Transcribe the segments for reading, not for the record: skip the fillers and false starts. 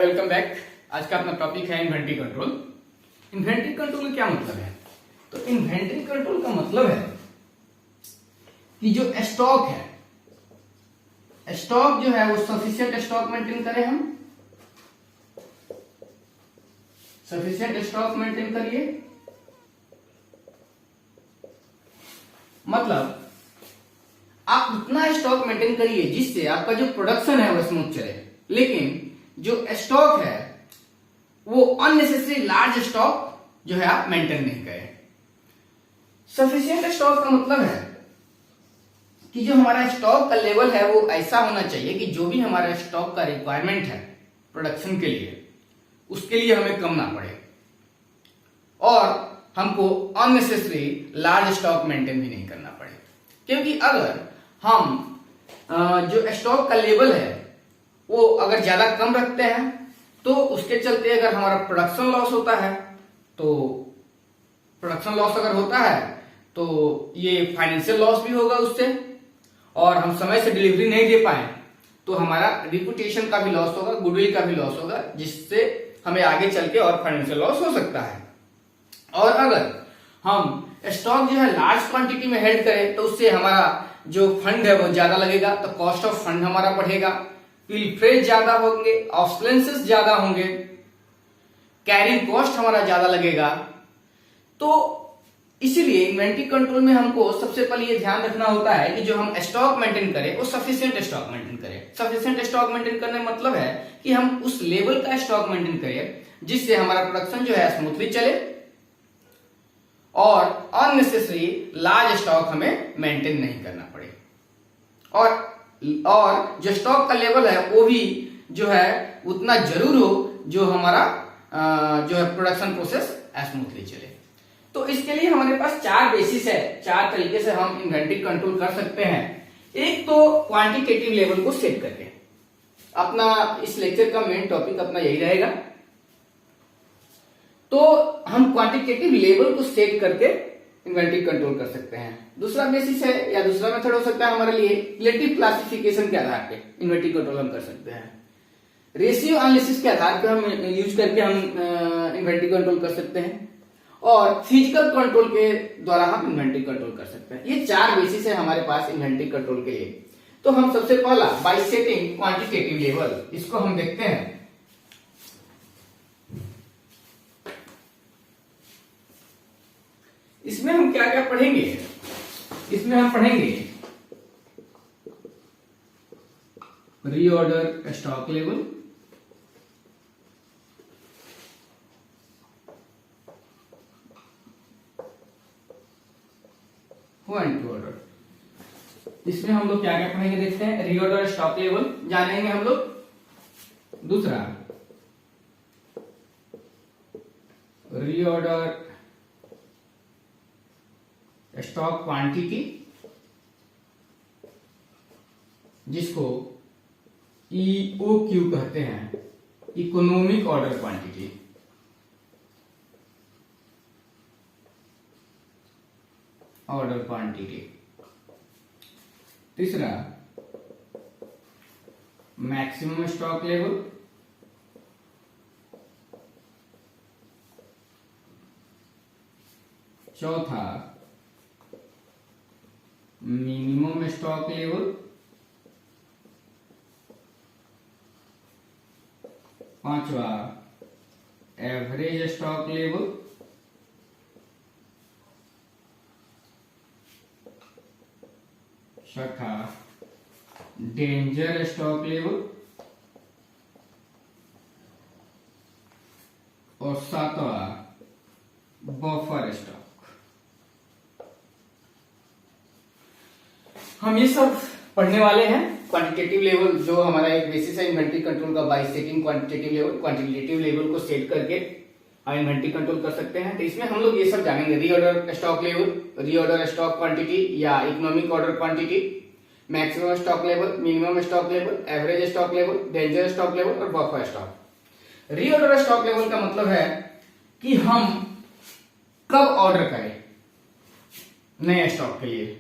Welcome back. आज का अपना टॉपिक है इन्वेंटरी कंट्रोल। इन्वेंटरी कंट्रोल का क्या मतलब है? तो इन्वेंटरी कंट्रोल का मतलब है कि जो स्टॉक है, स्टॉक जो है वो सफिशिएंट स्टॉक मेंटेन करें, हम सफिशिएंट स्टॉक मेंटेन करिए। मतलब आप उतना स्टॉक मेंटेन करिए जिससे आपका जो प्रोडक्शन है वो स्मूथ चले, लेकिन जो स्टॉक है वो अननेसेसरी लार्ज स्टॉक जो है आप मेंटेन नहीं करें। सफिशिएंट स्टॉक का मतलब है कि जो हमारा स्टॉक का लेवल है वो ऐसा होना चाहिए कि जो भी हमारा स्टॉक का रिक्वायरमेंट है प्रोडक्शन के लिए, उसके लिए हमें कम ना पड़े और हमको अननेसेसरी लार्ज स्टॉक मेंटेन भी नहीं करना पड़े। क्योंकि अगर हम जो स्टॉक का लेवल है वो अगर ज्यादा कम रखते हैं तो उसके चलते अगर हमारा प्रोडक्शन लॉस होता है, तो प्रोडक्शन लॉस अगर होता है तो ये फाइनेंशियल लॉस भी होगा उससे, और हम समय से डिलीवरी नहीं दे पाए तो हमारा रिपुटेशन का भी लॉस होगा, गुडविल का भी लॉस होगा, जिससे हमें आगे चल के और फाइनेंशियल लॉस हो सकता है। और अगर हम स्टॉक जो है लार्ज क्वांटिटी में हेल्ड करें तो उससे हमारा जो फंड है वो ज्यादा लगेगा, तो कॉस्ट ऑफ फंड हमारा बढ़ेगा, पिलफरेज ज्यादा होंगे, ऑब्सोलेंसेस ज्यादा होंगे, कैरिंग कॉस्ट हमारा ज्यादा लगेगा। तो इसीलिए इन्वेंटरी कंट्रोल में हमको सबसे पहले ये ध्यान रखना होता है कि जो हम स्टॉक मेंटेन करें वो सफिशिएंट स्टॉक मेंटेन करें। सफिशिएंट स्टॉक मेंटेन करने का मतलब है कि हम उस लेवल का स्टॉक मेंटेन करें जिससे हमारा प्रोडक्शन जो है स्मूथली चले और अननेसेसरी लार्ज स्टॉक हमें मेंटेन नहीं करना पड़े, और जो स्टॉक का लेवल है वो भी जो है उतना जरूर हो जो हमारा जो है प्रोडक्शन प्रोसेस स्मूथली चले। तो इसके लिए हमारे पास चार बेसिस है, चार तरीके से हम इन्वेंटरी कंट्रोल कर सकते हैं। एक तो क्वांटिटेटिव लेवल को सेट करके, अपना इस लेक्चर का मेन टॉपिक अपना यही रहेगा। तो हम क्वांटिटेटिव लेवल को सेट करके इन्वेंटरी कंट्रोल कर सकते हैं। दूसरा बेसिस है या दूसरा मेथड हो सकता है हमारे लिए रिलेटिव क्लासिफिकेशन के आधार पे इन्वेंटरी कंट्रोल हम कर सकते हैं। रेशियो एनालिसिस के आधार पे हम यूज करके हम इन्वेंटरी कंट्रोल कर सकते हैं, और फिजिकल कंट्रोल के द्वारा हम इन्वेंटरी कंट्रोल कर सकते हैं। ये चार बेसिस है हमारे पास इन्वेंटरी कंट्रोल के लिए। तो हम सबसे पहला बाय सेटिंग क्वांटिटेटिव लेवल, इसको हम देखते हैं। इसमें हम क्या क्या पढ़ेंगे? इसमें हम पढ़ेंगे reorder stock level, point two order. इसमें हम लोग क्या क्या पढ़ेंगे देखते हैं। रीऑर्डर स्टॉक लेवल जानेंगे हम लोग। दूसरा रीऑर्डर स्टॉक क्वांटिटी, जिसको EOQ कहते हैं, economic order quantity. Order quantity. तीसरा मैक्सिमम स्टॉक लेवल। चौथा मिनिमम स्टॉक लेवल। पांचवा एवरेज स्टॉक लेवल। छठा डेंजर स्टॉक लेवल, और सातवां बफर स्टॉक। हम ये सब पढ़ने वाले हैं। क्वांटिटेटिव लेवल जो हमारा एक बेसिस है इन्वेंटरी कंट्रोल का, bye setting quantitative level, quantitative level को सेट करके हम इन्वेंटरी कंट्रोल कर सकते हैं। तो इसमें हम लोग ये सब जानेंगे, reorder stock level, reorder stock quantity या economic order quantity, maximum stock level, minimum stock level, average stock level, danger stock level और buffer stock. Reorder stock level का मतलब है कि हम कब ऑर्डर करें नए स्टॉक के लिए,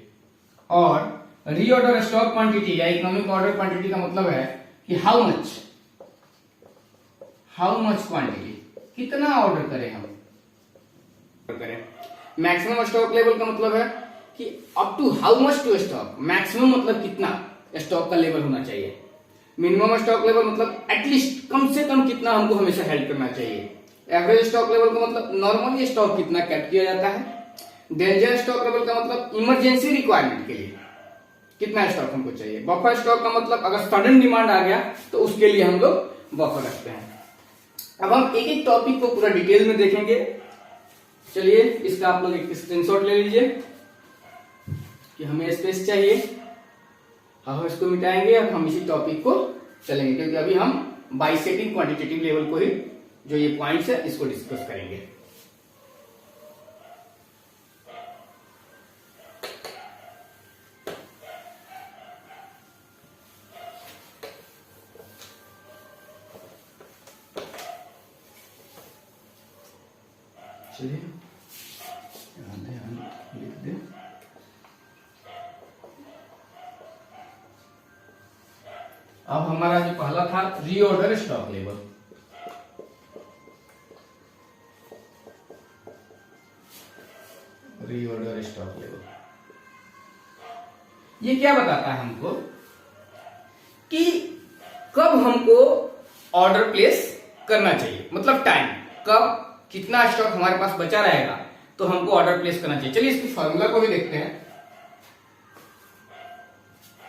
और रीऑर्डर स्टॉक क्वांटिटी या इकोनॉमिक ऑर्डर क्वांटिटी का मतलब है कि how much how much quantity, कितना ऑर्डर करें हम करें। मैक्सिमम स्टॉक लेवल का मतलब है कि up to how much to stock, maximum मतलब कितना स्टॉक का लेवल होना चाहिए, मिनिमम स्टॉक लेवल मतलब एटलीस्ट कम से कम कितना हमको हमेशा हेल्प करना चाहिए, एवरेज स्टॉक लेवल का मतलब नॉर्मली स्टॉक कितना कैप किया जाता है, डेंजर स्टॉक लेवल का मतलब इमरजेंसी रिक्वायरमेंट के लिए कितना स्टॉक हमको चाहिए, बफर स्टॉक का मतलब अगर सडन डिमांड आ गया तो उसके लिए हम लोग बफर रखते हैं। अब हम एक एक टॉपिक को पूरा डिटेल में देखेंगे। चलिए इसका आप लोग एक स्क्रीनशॉट ले लीजिए कि हमें स्पेस चाहिए, हम इसको मिटाएंगे और हम इसी टॉपिक को चलेंगे, क्योंकि अभी हम बाइसेक्टिंग क्वांटिटेटिव लेवल को ही जो ये पॉइंट्स है इसको डिस्कस करेंगे। चलिए लिख दे। अब हमारा जो पहला था reorder stock level, reorder stock level ये क्या बताता है हमको कि कब हमको ऑर्डर प्लेस करना चाहिए, मतलब टाइम कब कितना स्टॉक हमारे पास बचा रहेगा तो हमको ऑर्डर प्लेस करना चाहिए। चलिए इसकी फॉर्मूला को भी देखते हैं।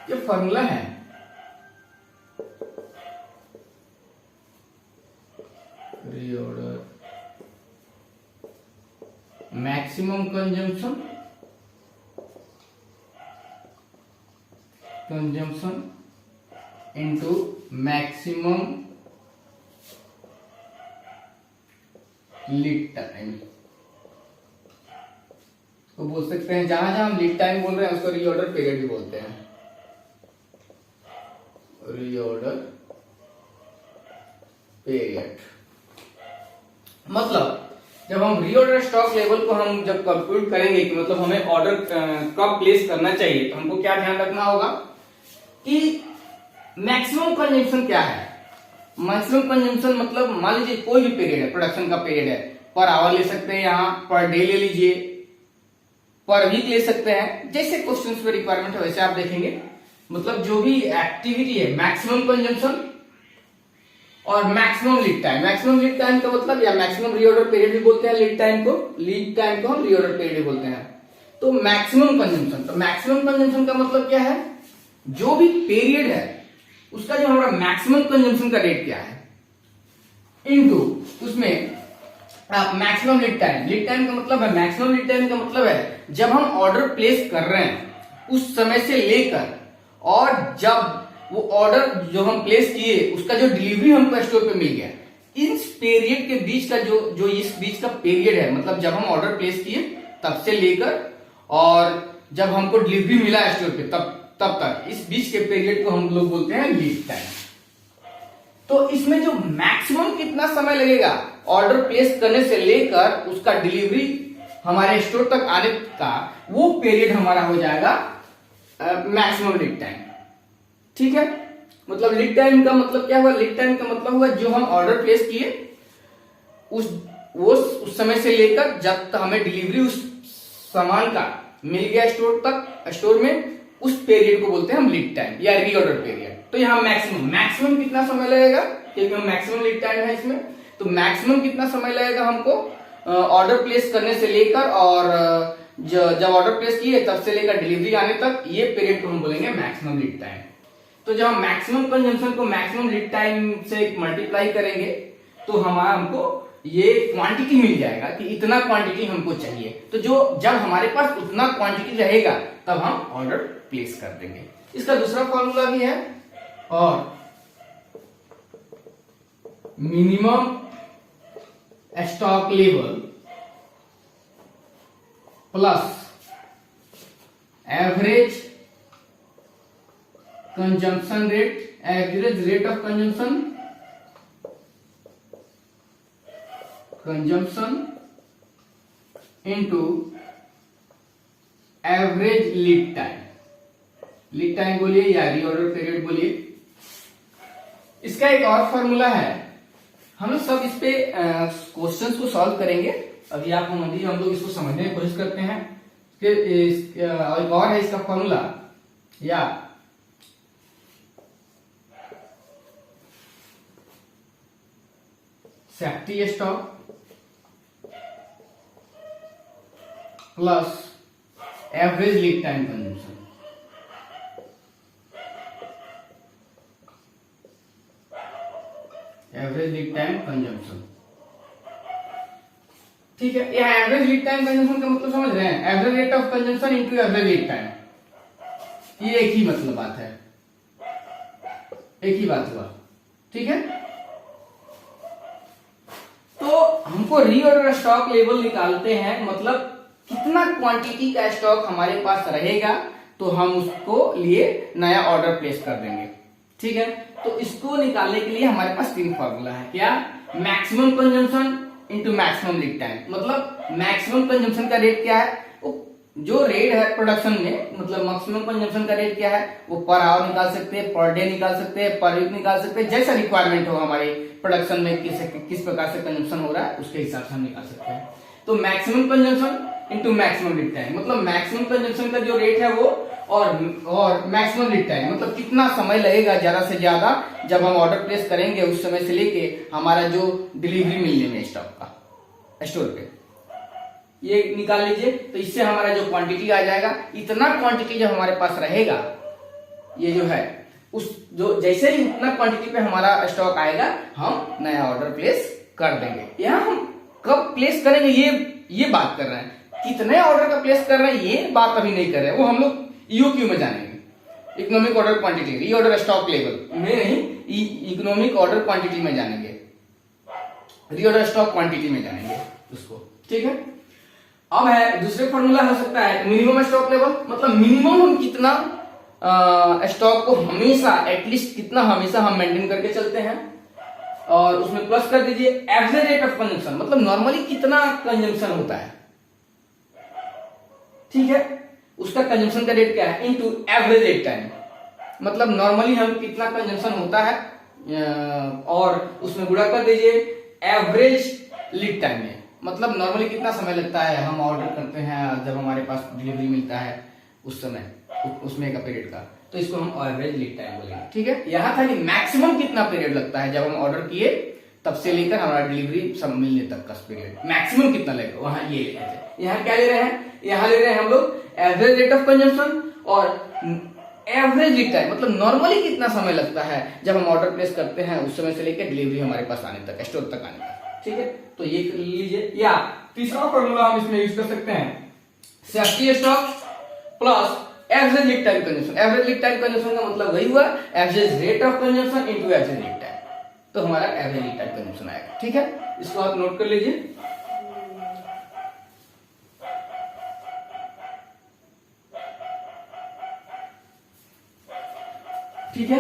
ये फॉर्मूला है reorder maximum consumption into maximum lead time तो बोल सकते हैं, जहां जहां हम लीड टाइम बोल रहे हैं उसको रीऑर्डर पीरियड भी बोलते हैं, रीऑर्डर पीरियड। मतलब जब हम रीऑर्डर स्टॉक लेवल को हम जब कंप्यूट करेंगे कि मतलब हमें ऑर्डर कब प्लेस करना चाहिए, तो हमको क्या ध्यान रखना होगा कि मैक्सिमम कंजम्पशन क्या है। मैक्सिमम कंजम्पशन मतलब मान लीजिए कोई भी पीरियड है, प्रोडक्शन का पीरियड है, पर आवर ले सकते हैं, यहाँ पर डे ले लीजिए, पर वीक ले सकते हैं, जैसे क्वेश्चंस पे रिक्वायरमेंट है वैसे आप देखेंगे। मतलब जो भी एक्टिविटी है मैक्सिमम कंजम्पशन और maximum lead time, maximum lead time का मतलब या मैक्सिमम रीऑर्डर पीरियड भी बोलते हैं लीड टाइम को हम रीऑर्डर पीरियड भी बोलते हैं। तो मैक्सिमम कंजम्पशन, तो मैक्सिमम कंजम्पशन का मतलब क्या है, जो भी पीरियड है उसका जो हमारा मैक्सिमम कंजम्पशन का रेट क्या है इनटू उसमें maximum lead time. Lead time का मतलब है, मैक्सिमम लीड टाइम का मतलब है जब हम ऑर्डर प्लेस कर रहे हैं उस समय से लेकर और जब वो ऑर्डर जो हम प्लेस किए उसका जो डिलीवरी हमको स्टोर पे मिल गया, इस पीरियड के बीच का जो इस बीच का पीरियड है, मतलब जब हम ऑर्डर प्लेस किए तब से लेकर और जब हमको डिलीवरी मिला स्टोर पे तब तक, इस बीच के पीरियड को हम लोग बोलते हैं लीड टाइम। तो इसमें जो मैक्सिमम कितना समय लगेगा ऑर्डर प्लेस करने से लेकर उसका डिलीवरी हमारे स्टोर तक आने का, वो पीरियड हमारा हो जाएगा मैक्सिमम लीड टाइम। ठीक है, मतलब लीड टाइम का मतलब क्या हुआ, लीड टाइम का मतलब हुआ जो हम ऑर्डर प्लेस किए उस समय से लेकर जब तक हमें डिलीवरी उस सामान का मिल गया स्टोर में, उस पीरियड को बोलते हैं हम लीड टाइम या रीऑर्डर पीरियड। तो यहाँ मैक्सिमम कितना समय लगेगा, क्योंकि हम मैक्सिमम लीड टाइम है इसमें, तो मैक्सिमम कितना समय लगेगा हमको ऑर्डर प्लेस करने से लेकर और जब ऑर्डर प्लेस किए तब से लेकर डिलीवरी आने तक, ये पीरियड को हम बोलेंगे मैक्सिमम लीड टाइम। तो जब हम मैक्सिमम कंजम्पशन को मैक्सिमम लीड टाइम से मल्टीप्लाई करेंगे तो हमको ये क्वांटिटी मिल जाएगा कि इतना क्वांटिटी हमको चाहिए। तो जब हमारे पास उतना क्वांटिटी रहेगा तब हम ऑर्डर प्लेस कर देंगे। इसका दूसरा फॉर्मूला भी है, और minimum stock level plus average consumption rate, average rate of consumption into average lead time बोलिए या रीऑर्डर पीरियड बोलिए। इसका एक और फॉर्मूला है, हम लोग सब इस पे क्वेश्चंस को सॉल्व करेंगे। अभी हम लोग इसको समझने की कोशिश करते हैं। एक और है इसका फॉर्मूला, या safety stock plus average lead time consumption. Average lead time consumption, ठीक है। यह एवरेज लीड टाइम कंजम्पशन का मतलब समझ रहे हैं, average rate of consumption into average lead time, ये एक ही मतलब बात है, एक ही बात हुआ, ठीक है। तो हमको रीऑर्डर स्टॉक लेवल निकालते हैं, मतलब कितना क्वांटिटी का स्टॉक हमारे पास रहेगा तो हम उसको लिए नया ऑर्डर प्लेस कर देंगे, ठीक है। तो इसको निकालने के लिए हमारे पास तीन फॉर्मूला है, क्या? Maximum consumption into maximum lead time. मतलब मैक्सिमम कंजम्पशन का रेट क्या है, जो रेट है प्रोडक्शन में, मतलब मैक्सिमम कंजम्पशन का रेट क्या है, वो पर आवर निकाल सकते हैं, पर डे निकाल सकते हैं, पर वीक निकाल सकते हैं, जैसा रिक्वायरमेंट हो हमारे प्रोडक्शन में किस प्रकार से कंजम्पशन हो रहा है उसके हिसाब से हम निकाल सकते हैं। तो maximum consumption into maximum lead time, मतलब मैक्सिमम कंजम्पशन का जो रेट है वो और मैक्सिमम लीड टाइम, मतलब कितना समय लगेगा ज्यादा से ज्यादा जब हम ऑर्डर प्लेस करेंगे उस समय से लेके हमारा जो डिलीवरी मिलने में स्टॉक का स्टोर पे, ये निकाल लीजिए। तो इससे हमारा जो क्वांटिटी आ जाएगा, इतना क्वांटिटी जब हमारे पास रहेगा, ये जो है उस जो जैसे ही उतना क्वांटिटी पे हमारा स्टॉक आएगा हम नया ऑर्डर प्लेस कर देंगे। यहाँ हम कब प्लेस करेंगे ये बात कर रहे हैं, कितने ऑर्डर का प्लेस कर रहे हैं ये बात अभी नहीं कर रहे हैं, वो हम लोग ईओक्यू में जानेंगे, economic order quantity, reorder stock level में नहीं, इकोनॉमिक ऑर्डर क्वांटिटी में जानेंगे, रीऑर्डर स्टॉक क्वांटिटी में जानेंगे उसको, ठीक है। अब है दूसरे फॉर्मूला हो सकता है मिनिमम स्टॉक लेवल, मतलब मिनिमम हम कितना स्टॉक को हमेशा एटलीस्ट कितना हमेशा हम मेंटेन करके चलते हैं, और उसमें प्लस कर दीजिए एवरेज रेट ऑफ कंजम्पशन, मतलब नॉर्मली कितना कंजम्पशन होता है, ठीक है, उसका कंजम्पशन का रेट क्या है, इनटू एवरेज लीड टाइम, मतलब नॉर्मली हम कितना कंजम्पशन होता है और उसमें गुणा कर दीजिए एवरेज लीड टाइम में, मतलब नॉर्मली कितना समय लगता है हम ऑर्डर करते हैं जब हमारे पास डिलीवरी मिलता है उस समय, उसमें का पीरियड का, तो इसको हम एवरेज लीड टाइम बोलेंगे, ठीक है। यहाँ था कि मैक्सिमम कितना पीरियड लगता है जब हम ऑर्डर किए तब से लेकर हमारा डिलीवरी सब मिलने तक का पीरियड, मैक्सिमम कितना लगेगा, वहां ये ले रहे थे। यहाँ क्या ले रहे हैं, यहाँ ले रहे हैं हम लोग एवरेज रेट ऑफ कंजम्पशन और एवरेज लीड टाइम, मतलब नॉर्मली कितना समय लगता है जब हम ऑर्डर प्लेस करते हैं उस समय से लेकर डिलीवरी हमारे पास आने तक, स्टोर तक आने तक, ठीक है। तो ये कर लीजिए, या तीसरा फॉर्मूला हम इसमें यूज कर सकते हैं, safety stock plus average lead time consumption. Average lead time consumption का मतलब वही हुआ average rate of consumption into average lead time, तो हमारा एवरेज लीड टाइम कंजम्पशन आएगा, ठीक है। इसको आप नोट कर लीजिए। ठीक है,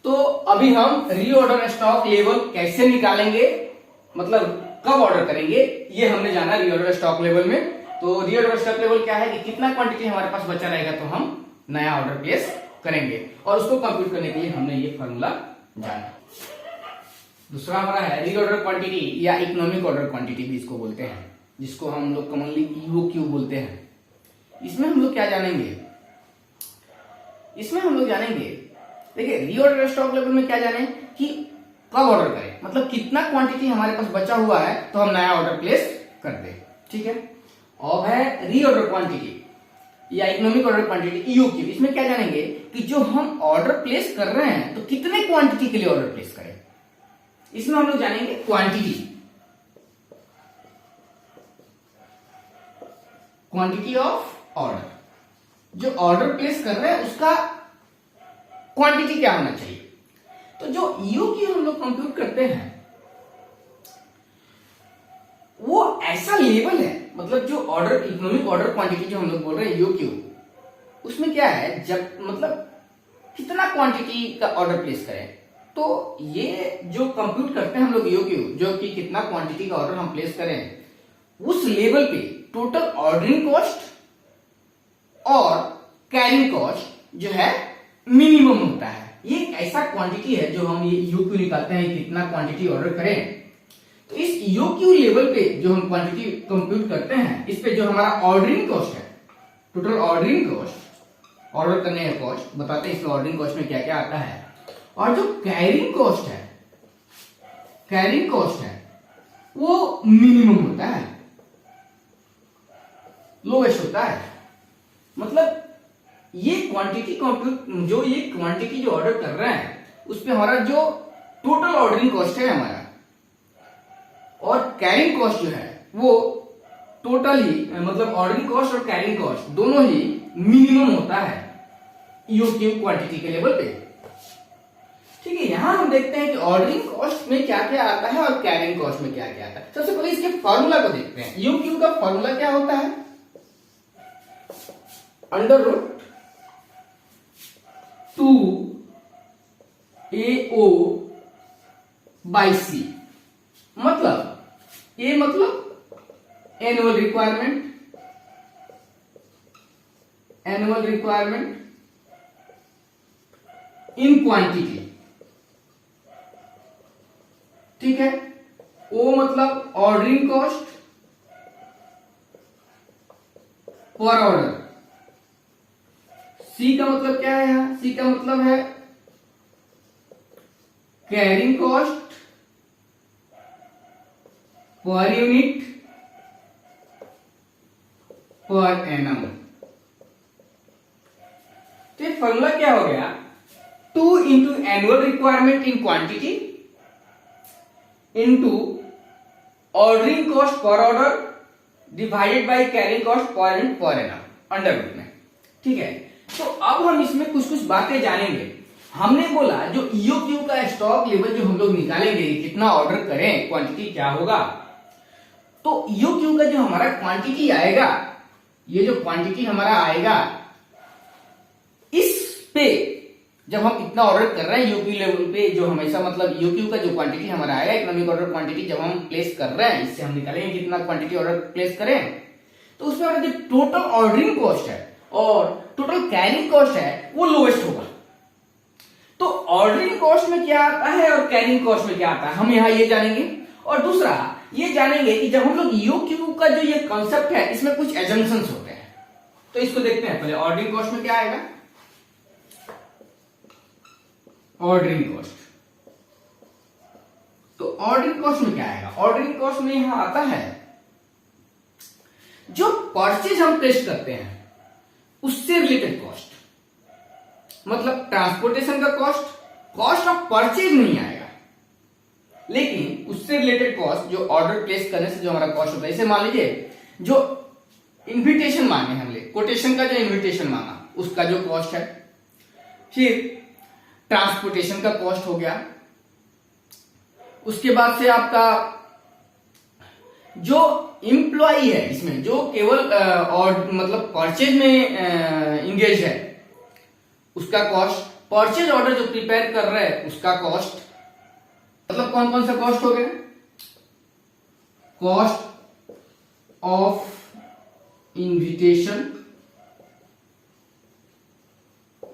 तो अभी हम रीऑर्डर स्टॉक लेवल कैसे निकालेंगे, मतलब कब ऑर्डर करेंगे, ये हमने जाना रीऑर्डर स्टॉक लेवल में। तो रीऑर्डर स्टॉक लेवल क्या है कि कितना क्वांटिटी हमारे पास बचा रहेगा तो हम नया ऑर्डर प्लेस करेंगे, और उसको कंप्यूट करने के लिए हमने ये फॉर्मूला जाना। दूसरा हमारा है रीऑर्डर क्वांटिटी या इकोनॉमिक ऑर्डर क्वांटिटी भी इसको बोलते हैं, जिसको हम लोग कॉमनली ईओक्यू बोलते हैं। इसमें हम लोग क्या जानेंगे, इसमें हम लोग जानेंगे, देखिए रीऑर्डर स्टॉक लेवल में क्या जाने कि कब ऑर्डर करें, मतलब कितना क्वांटिटी हमारे पास बचा हुआ है तो हम नया ऑर्डर प्लेस कर दें, ठीक है। अब है रीऑर्डर क्वांटिटी या इकोनॉमिक ऑर्डर क्वांटिटी ईओक्यू, इसमें क्या जानेंगे कि जो हम ऑर्डर प्लेस कर रहे हैं तो कितने क्वांटिटी के लिए ऑर्डर प्लेस करें। इसमें हम लोग जानेंगे क्वांटिटी ऑफ ऑर्डर, जो ऑर्डर प्लेस कर रहे हैं उसका क्वांटिटी क्या होना चाहिए। तो जो ईओक्यू हम लोग कंप्यूट करते हैं वो ऐसा लेवल है, मतलब जो ऑर्डर इकोनॉमिक ऑर्डर क्वांटिटी जो हम लोग बोल रहे हैं ईओक्यू, उसमें क्या है जब मतलब कितना क्वांटिटी का ऑर्डर प्लेस करें, तो ये जो कंप्यूट करते हैं हम लोग ईओक्यू, जो कि कितना क्वांटिटी का ऑर्डर हम प्लेस करें, उस लेवल पे टोटल ऑर्डरिंग कॉस्ट और कैरिंग कॉस्ट जो है मिनिमम होता है। ये ऐसा क्वांटिटी है जो हम ये ईओक्यू निकालते हैं, कितना क्वांटिटी ऑर्डर करें तो इस ईओक्यू लेवल पे जो हम क्वांटिटी कंप्यूट करते हैं, इस पे जो हमारा ऑर्डरिंग कॉस्ट है, टोटल ऑर्डरिंग कॉस्ट, ऑर्डर करने का कॉस्ट बताते हैं इसमें ऑर्डरिंग कॉस्ट में क्या क्या आता है, और जो कैरिंग कॉस्ट है, कैरिंग कॉस्ट है वो मिनिमम होता है, लोएस्ट होता है। मतलब ये क्वांटिटी कंप्यूट, जो ये क्वांटिटी जो ऑर्डर कर रहे हैं उस पे हमारा जो टोटल ऑर्डरिंग कॉस्ट है हमारा, और कैरिंग कॉस्ट जो है वो टोटल ही, मतलब ऑर्डरिंग कॉस्ट और कैरिंग कॉस्ट दोनों ही मिनिमम होता है ईओक्यू क्वांटिटी के लेवल पे। ठीक है, यहां हम देखते हैं कि ऑर्डरिंग कॉस्ट में क्या क्या आता है और कैरिंग कॉस्ट में क्या क्या आता है। सबसे पहले इसके फॉर्मूला को देखते हैं। ईओक्यू का फॉर्मूला क्या होता है, अंडर रूट 2AO बाई सी। मतलब ए मतलब annual requirement, annual requirement in quantity. ठीक है, ओ मतलब ordering cost per order. C का मतलब क्या है, यहां सी का मतलब है carrying cost per unit per annum. तो फॉर्मूला क्या हो गया, 2 into annual requirement in quantity into ordering cost per order divided by carrying cost per unit per annum under root में। ठीक है, तो अब हम इसमें कुछ कुछ बातें जानेंगे। हमने बोला जो ईओक्यू का स्टॉक लेवल जो हम लोग निकालेंगे, कितना ऑर्डर करें, क्वांटिटी क्या होगा, तो ईओक्यू का जो हमारा क्वांटिटी आएगा, ये जो क्वांटिटी हमारा आएगा, इस पे जब हम इतना ऑर्डर कर रहे हैं ईओक्यू लेवल पे, जो हमेशा मतलब ईओक्यू का जो क्वांटिटी हमारा आएगा, इकोनॉमिक ऑर्डर क्वांटिटी जब हम प्लेस कर रहे हैं, इससे हम निकालेंगे कितना क्वांटिटी ऑर्डर प्लेस करें, तो उसमें हमारा जो टोटल ऑर्डरिंग कॉस्ट है और टोटल कैरिंग कॉस्ट है वो लोएस्ट होगा। तो ऑर्डरिंग कॉस्ट में क्या आता है और कैरिंग कॉस्ट में क्या आता है, हम यहां ये जानेंगे। और दूसरा ये जानेंगे कि जब हम लोग ईओक्यू का जो ये कॉन्सेप्ट है, इसमें कुछ एजम्पशंस होते हैं, तो इसको देखते हैं। पहले ऑर्डरिंग कॉस्ट में क्या आएगा, ऑर्डरिंग कॉस्ट। तो ऑर्डरिंग कॉस्ट में क्या आएगा, ऑर्डरिंग कॉस्ट में यहां आता है जो परचेज हम प्लेस करते हैं उससे रिलेटेड कॉस्ट, मतलब ट्रांसपोर्टेशन का कॉस्ट, कॉस्ट ऑफ परचेज नहीं आएगा, लेकिन उससे रिलेटेड कॉस्ट जो ऑर्डर प्लेस करने से जो हमारा कॉस्ट होता है। इसे मान लीजिए जो इन्विटेशन मांगे हमने, कोटेशन का जो इन्विटेशन मांगा उसका जो कॉस्ट है, फिर ट्रांसपोर्टेशन का कॉस्ट हो गया, उसके बाद से आपका जो एम्प्लॉई है इसमें जो केवल और मतलब परचेज में इंगेज है उसका कॉस्ट, परचेज ऑर्डर जो प्रिपेयर कर रहे हैं उसका कॉस्ट। मतलब कौन कौन सा कॉस्ट हो गया, cost of invitation,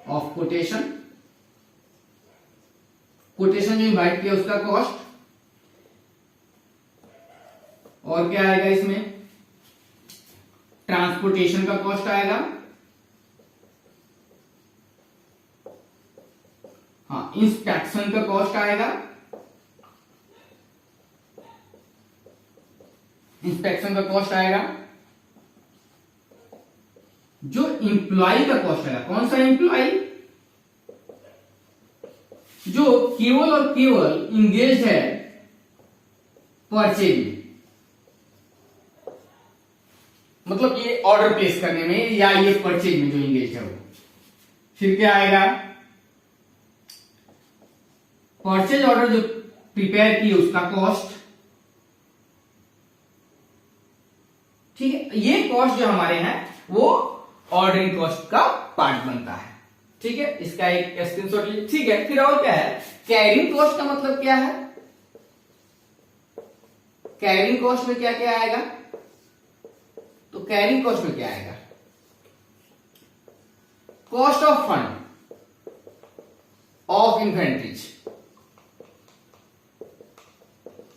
of quotation, quotation जो इनवाइट किया उसका कॉस्ट, और क्या आएगा इसमें, ट्रांसपोर्टेशन का कॉस्ट आएगा, हाँ इंस्पेक्शन का कॉस्ट आएगा, इंस्पेक्शन का कॉस्ट आएगा, जो इंप्लॉय का कॉस्ट आएगा, कौन सा इंप्लॉय, जो केवल और केवल इंगेज है परचेज में, मतलब ये ऑर्डर प्लेस करने में या ये परचेज में जो इंगेज है वो। फिर क्या आएगा, परचेज ऑर्डर जो प्रिपेयर किए उसका कॉस्ट। ठीक है, ये कॉस्ट जो हमारे हैं वो ऑर्डरिंग कॉस्ट का पार्ट बनता है। ठीक है, इसका एक स्क्रीनशॉट लीजिए। ठीक है, फिर और क्या है, कैरिंग कॉस्ट का मतलब क्या है, कैरिंग कॉस्ट में क्या क्या आएगा, तो कैरिंग कॉस्ट में क्या आएगा, cost of fund of inventories.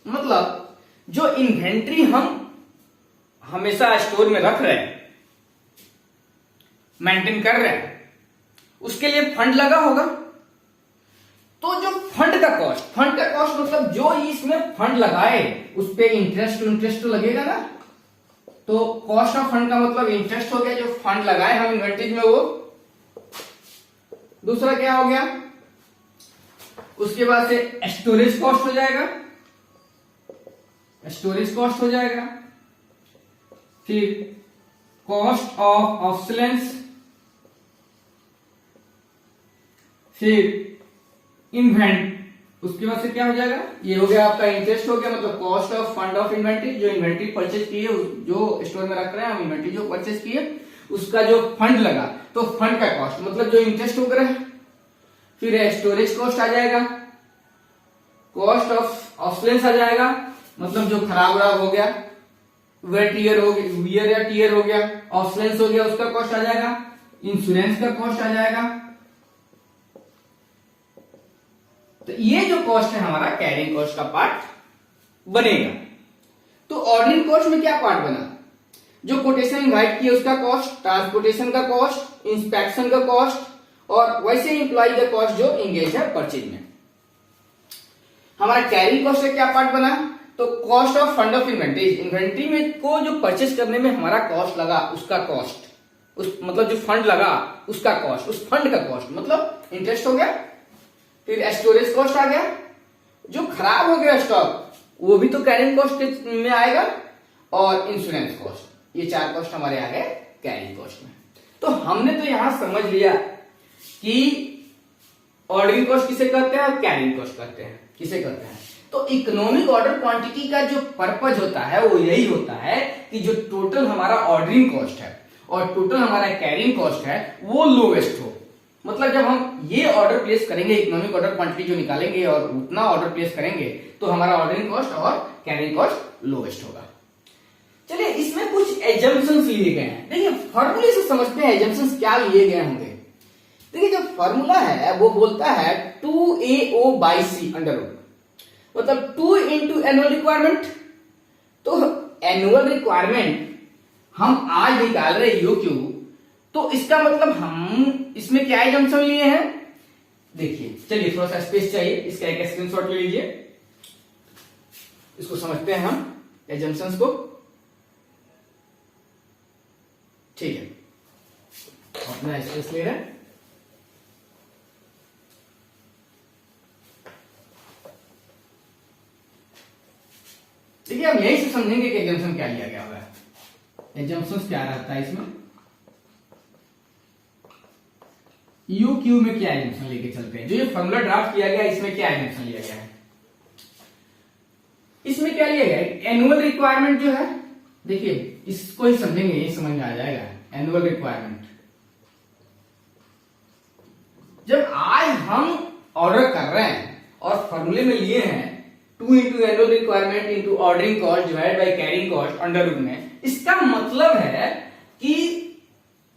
मतलब जो इन्वेंट्री हम हमेशा स्टोर में रख रहे हैं, मेंटेन कर रहे हैं, उसके लिए फंड लगा होगा। तो जो फंड का कॉस्ट मतलब जो इसमें फंड लगाए उस पे इंटरेस्ट तो लगेगा ना। तो कॉस्ट ऑफ फंड का मतलब इंटरेस्ट हो गया, जो फंड लगाए हम इन्वेंट्री में वो। दूसरा क्या हो गया, उसके बाद से स्टोरेज कॉस्ट हो जाएगा, फिर कॉस्ट ऑफ ऑब्सोलेंस, फिर इन्वेंट, उसके बाद से क्या हो जाएगा, ये हो गया आपका इंटरेस्ट हो गया, मतलब cost of fund of inventory, जो इन्वेंट्री परचेज की है, जो स्टोर में रख रहे हैं हम इन्वेंट्री जो परचेज की है उसका जो फंड लगा, तो फंड का कॉस्ट मतलब जो इंटरेस्ट वगैरह है। फिर स्टोरेज कॉस्ट आ जाएगा, कॉस्ट ऑफ ऑब्सोलेंस आ जाएगा, मतलब जो खराब हो गया, वियर या टीयर हो गया, ऑब्सोलेंस हो गया, उसका कॉस्ट आ जाएगा, इंश्योरेंस का कॉस्ट आ जाएगा। तो ये जो कॉस्ट है हमारा कैरिंग कॉस्ट का पार्ट बनेगा। तो ऑर्डरिंग कॉस्ट में क्या पार्ट बना, जो कोटेशन इनवाइट किया उसका कॉस्ट, ट्रांसपोर्टेशन का कॉस्ट, इंस्पेक्शन का कॉस्ट, और वैसे एम्प्लॉय का कॉस्ट जो इंगेज है परचेज में। हमारा कैरिंग कॉस्ट का क्या पार्ट बना, तो cost of fund of inventory में को जो परचेज करने में हमारा कॉस्ट लगा उसका कॉस्ट, उस मतलब जो फंड लगा उसका कॉस्ट, उस फंड का कॉस्ट मतलब इंटरेस्ट हो गया। फिर स्टोरेज कॉस्ट आ गया, जो खराब हो गया स्टॉक वो भी तो कैरिंग कॉस्ट में आएगा, और इंश्योरेंस कॉस्ट, ये 4 कॉस्ट हमारे आ गए कैरिंग कॉस्ट में। तो हमने तो यहां समझ लिया कि ऑर्डरिंग कॉस्ट किसे कहते हैं और कैरिंग कॉस्ट कहते हैं, किसे कहते हैं। तो इकोनॉमिक ऑर्डर क्वांटिटी का जो पर्पज होता है वो यही होता है कि जो टोटल हमारा ऑर्डरिंग कॉस्ट है और टोटल हमारा कैरिंग कॉस्ट है वो लोवेस्ट हो। मतलब जब हम ये ऑर्डर प्लेस करेंगे, इकोनॉमिक ऑर्डर क्वांटिटी जो निकालेंगे और उतना ऑर्डर प्लेस करेंगे, तो हमारा ऑर्डरिंग कॉस्ट और कैरिंग कॉस्ट लोवेस्ट होगा। चलिए इसमें कुछ एजम्पशंस लिए गए हैं। देखिए फॉर्मूले से समझते हैं एजम्पशंस क्या लिए गए होंगे। देखिए जो फॉर्मूला है वो बोलता है 2AO/C अंडर रूट, मतलब 2 इंटू एनुअल रिक्वायरमेंट। तो एनुअल रिक्वायरमेंट हम आज निकाल रहे UQ, तो इसका मतलब हम इसमें क्या एजम्पशन लिए हैं। देखिए चलिए थोड़ा सा स्पेस चाहिए, इसका एक स्क्रीनशॉट ले लीजिए, इसको समझते हैं हम एजम्पशंस को। ठीक है, अपना स्पेस ले रहे हैं। देखिए हम यही से समझेंगे कि एजम्पशन क्या लिया गया होगा। एजम्पशंस क्या रहता है इसमें, UQ में क्या एजम्पशन लेके चलते हैं। जो ये फॉर्मूला ड्राफ्ट किया गया इसमें क्या एजम्पशन लिया गया है, इसमें क्या लिया गया है, एनुअल रिक्वायरमेंट जो है, देखिए इसको ही समझेंगे, यही समझ में आ जाएगा। एनुअल रिक्वायरमेंट जब आज हम ऑर्डर कर रहे हैं और फॉर्मूले में लिए हैं 2 into annual requirement into ordering cost divide by carrying cost under root में, इसका मतलब है कि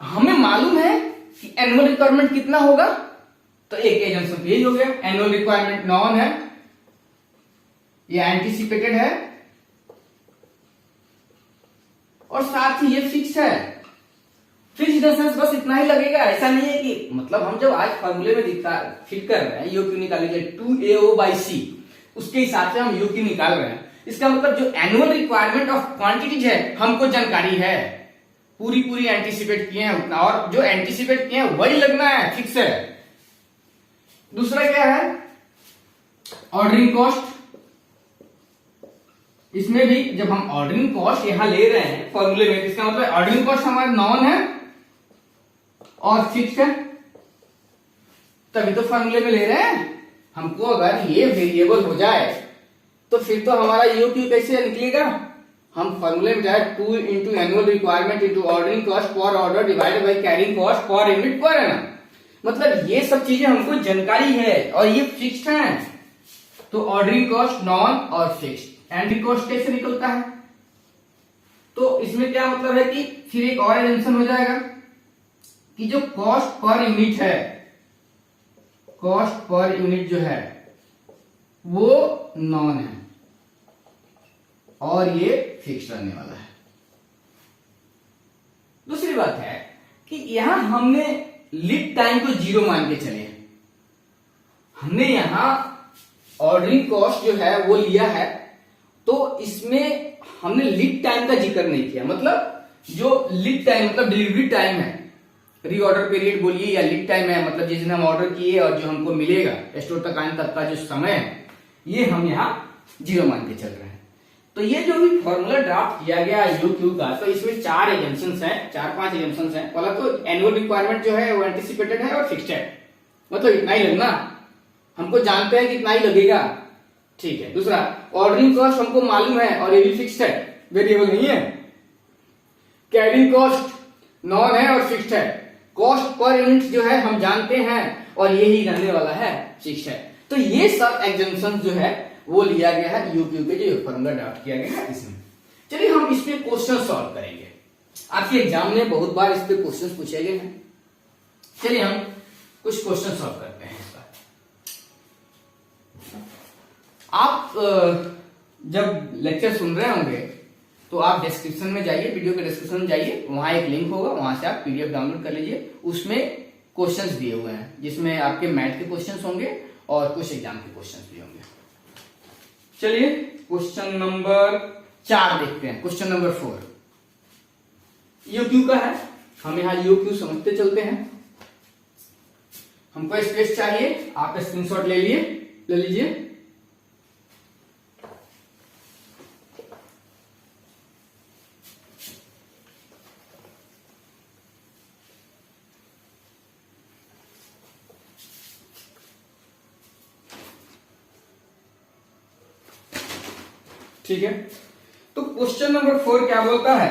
हमें मालूम है कि एनुअल रिक्वायरमेंट कितना होगा, तो एक एजम्पशन यही हो गया। एनुअल रिक्वायरमेंट नॉन है, ये एंटीसिपेटेड है, और साथ ही ये फिक्स है। फिक्स डिस्टेंस बस इतना ही लगेगा, ऐसा नहीं है कि मतलब हम जब आज फॉर्मूले में फिट कर रहे हैं UQ निकालेंगे 2AO/C, उसके हिसाब से हम UQ निकाल रहे हैं। इसका मतलब जो एनुअल रिक्वायरमेंट ऑफ क्वांटिटीज है हमको जानकारी है, पूरी एंटीसिपेट किए हैं उतना, और जो एंटीसिपेट किए हैं वही लगना है, फिक्स है। दूसरा क्या है, ऑर्डरिंग कॉस्ट। इसमें भी जब हम ऑर्डरिंग कॉस्ट यहां ले रहे हैं फॉर्मूले में, इसका मतलब ऑर्डरिंग कॉस्ट हमारा नॉन है और फिक्स है, तभी तो फॉर्मूले में ले रहे हैं। हमको अगर ये वेरिएबल हो जाए तो फिर तो हमारा UQ कैसे निकलेगा। हम फॉर्मूले में जाए 2 into annual requirement into ordering cost per order divided by carrying cost per unit per annum, मतलब ये सब चीजें हमको जानकारी है और ये फिक्स्ड है। तो ऑर्डरिंग कॉस्ट नॉन और फिक्स्ड, एंड कॉस्ट कैसे निकलता है, तो इसमें क्या मतलब है कि फिर एक और एजम्पशन हो जाएगा कि जो कॉस्ट पर यूनिट है, कॉस्ट पर यूनिट जो है वो नॉन है और ये फिक्स रहने वाला है। दूसरी बात है कि यहां हमने लीड टाइम को 0 मान के चले। हमने यहां ऑर्डरिंग कॉस्ट जो है वो लिया है, तो इसमें हमने लीड टाइम का जिक्र नहीं किया। मतलब जो लीड टाइम मतलब डिलीवरी टाइम है, रीऑर्डर पीरियड बोलिए या लीड टाइम है, मतलब जिस दिन हम ऑर्डर किए और जो हमको मिलेगा स्टोर तक आने तक का जो समय है, ये हम यहाँ 0 मान के चल रहे हैं। तो ये जो भी फॉर्मूला ड्राफ्ट किया गया यूक्यू का, तो इसमें 4 एजम्पशंस हैं, 4-5 एजम्पशंस हैं। पहला तो एनुअल रिक्वायरमेंट जो है वो एंटिसिपेटेड है और फिक्स्ड है, मतलब इतना ही लगना, हमको जानते हैं कि इतना ही लगेगा, ठीक है। दूसरा, ऑर्डरिंग कॉस्ट हमको मालूम है और ये भी फिक्स्ड है, वेरिएबल नहीं है। कैरिंग कॉस्ट नॉन है और फिक्स्ड है। कॉस्ट पर यूनिट जो है हम जानते हैं और ये ही रहने वाला है, फिक्स्ड है। तो ये सब एग्जाम्पशन जो है वो लिया गया है यूक्यू के जो फॉर्मूला ड्राफ्ट किया गया है इसमें। चलिए हम इस पे क्वेश्चन सॉल्व करेंगे। आपके एग्जाम में बहुत बार इस पे क्वेश्चन पूछे गए हैं। चलिए हम कुछ क्वेश्चन सॉल्व करते हैं इसका। आप जब लेक्चर सुन रहे होंगे तो आप डिस्क्रिप्शन में जाइए, वीडियो के डिस्क्रिप्शन में जाइए, वहां एक लिंक होगा, वहां से आप पीडीएफ डाउनलोड कर लीजिए। उसमें क्वेश्चंस दिए हुए हैं जिसमें आपके मैथ के क्वेश्चंस होंगे और कुछ एग्जाम के क्वेश्चंस भी होंगे। चलिए क्वेश्चन नंबर 4 देखते हैं। क्वेश्चन नंबर 4 यूक्यू का है। हम यहाँ यूक्यू समझते चलते हैं। हमको स्पेस चाहिए, आप स्क्रीनशॉट ले लीजिए। ठीक है, तो क्वेश्चन नंबर 4 क्या बोलता है?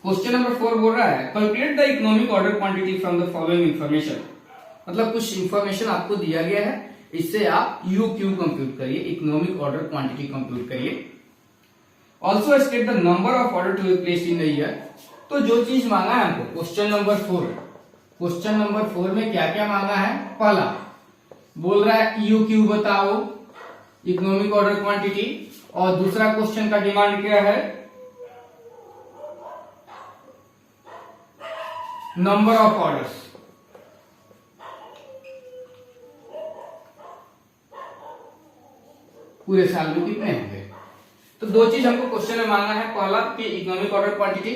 क्वेश्चन नंबर 4 बोल रहा है calculate the economic order quantity from the following information. मतलब कुछ इंफॉर्मेशन आपको दिया गया है, इससे आप यूक्यू कंप्यूट करिए, इकोनॉमिक ऑर्डर क्वांटिटी कंप्यूट करिए। Also state the number of order to be placed in the year. तो जो चीज मांगा है हमको क्वेश्चन नंबर 4 में क्या क्या मांगा है? पहला बोल रहा है यूक्यू बताओ, इकोनॉमिक ऑर्डर क्वांटिटी। और दूसरा क्वेश्चन का डिमांड क्या है? Number of orders. पूरे साल में कितने होंगे? तो दो चीज हमको क्वेश्चन में मांगा है। पहला कि इकोनॉमिक ऑर्डर क्वांटिटी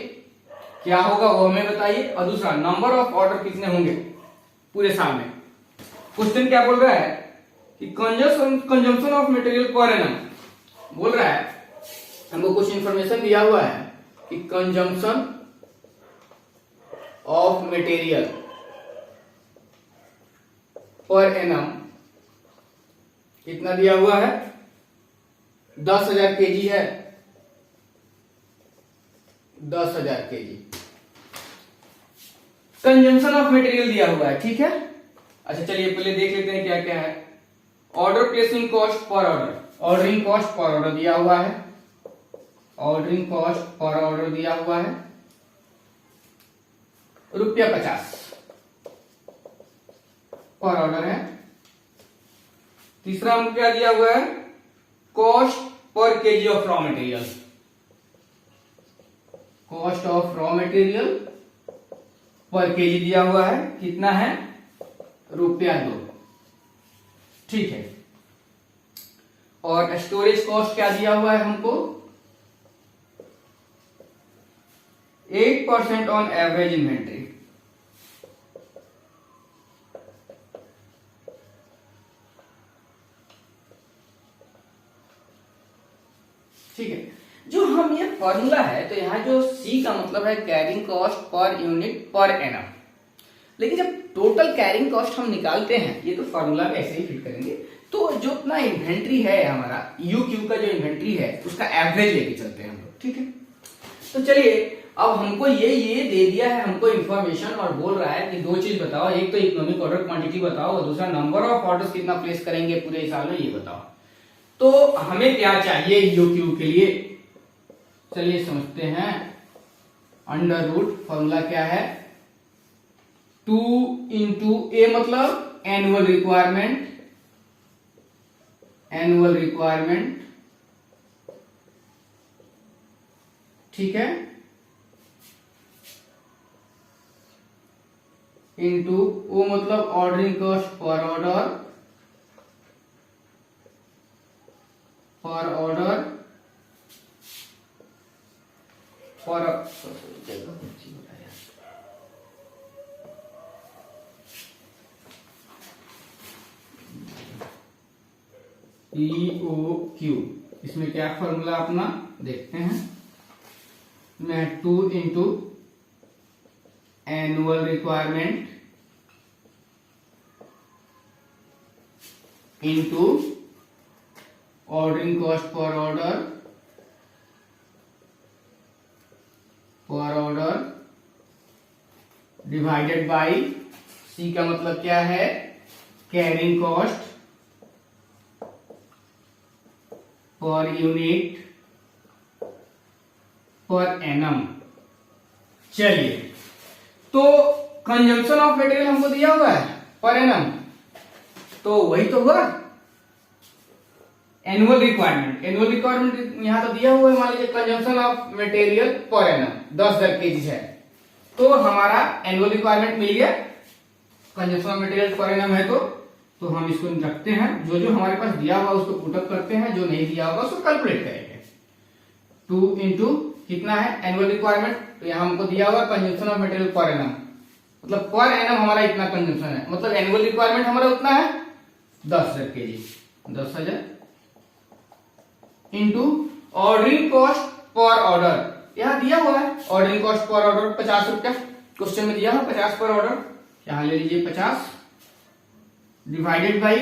क्या होगा वो हमें बताइए, और दूसरा नंबर ऑफ ऑर्डर कितने होंगे पूरे साल में। क्वेश्चन क्या बोल रहा है कि consumption of material per annum. बोल रहा है हमको कुछ इंफॉर्मेशन दिया हुआ है कि consumption of material per annum कितना दिया हुआ है? 10,000 केजी है, 10,000 केजी कंजम्पशन ऑफ मटेरियल दिया हुआ है। ठीक है, अच्छा चलिए पहले देख लेते हैं क्या क्या है। Order placing cost per order, ordering cost per order दिया हुआ है, ऑर्डरिंग कॉस्ट पर ऑर्डर दिया हुआ है ₹50 पर ऑर्डर है। तीसरा हम क्या दिया हुआ है? Cost per KG of raw material, cost of raw material per KG दिया हुआ है, कितना है? ₹2। ठीक है, और स्टोरेज कॉस्ट क्या दिया हुआ है हमको? 8% ऑन एवरेज इन्वेंट्री। ठीक है, जो हम ये फॉर्मूला है, तो यहाँ जो C का मतलब है carrying cost per unit per annum. लेकिन जब टोटल कैरिंग कॉस्ट हम निकालते हैं, ये तो फॉर्मूला में ऐसे ही फिट करेंगे, तो जो अपना इन्वेंट्री है हमारा यूक्यू का जो इन्वेंट्री है उसका एवरेज लेके चलते हैं हम लोग। ठीक है, तो चलिए अब हमको ये दे दिया है हमको इन्फॉर्मेशन, और बोल रहा है कि दो चीज बताओ, एक तो इकोनॉमिक ऑर्डर क्वांटिटी बताओ और दूसरा नंबर ऑफ ऑर्डर्स कितना प्लेस करेंगे पूरे साल में, ये बताओ। तो हमें क्या चाहिए यूक्यू के लिए? चलिए समझते हैं। अंडर रूट फॉर्मूला क्या है? 2 इंटू ए मतलब एनुअल रिक्वायरमेंट, एनुअल रिक्वायरमेंट ठीक है, इंटू ओ मतलब ऑर्डरिंग कॉस्ट पर ऑर्डर, पर EOQ। इसमें क्या फॉर्मूला अपना देखते हैं, मैं 2 into annual requirement into ordering cost per order divided by C का मतलब क्या है, carrying cost per unit per annum. चलिए, तो कंजम्पशन ऑफ मटेरियल हमको दिया हुआ है पर एनम, तो वही तो हुआ एनुअल रिक्वायरमेंट। एनुअल रिक्वायरमेंट यहां तो दिया हुआ है, मान लीजिए consumption of material per annum 10,000 KG है, तो हमारा एनुअल रिक्वायरमेंट मिल गया। Consumption of material per annum है तो हम इसको रखते हैं, जो जो हमारे पास दिया हुआ उसको पुटअप करते हैं, जो नहीं दिया होगा उसको कैलकुलेट करेंगे। 2 इंटू कितना है एनुअल रिक्वायरमेंट, तो यहां हमको दिया हुआ consumption of material per annum, मतलब पर एनम हमारा इतना कंजम्पशन है, मतलब एनुअल रिक्वायरमेंट हमारा उतना है 10,000 KG, 10,000 into ordering cost per order, यहां दिया हुआ है ऑर्डरिंग कॉस्ट पर ऑर्डर 50 रुपया, क्वेश्चन में दिया हुआ 50 पर ऑर्डर, यहां ले लीजिए 50 divided by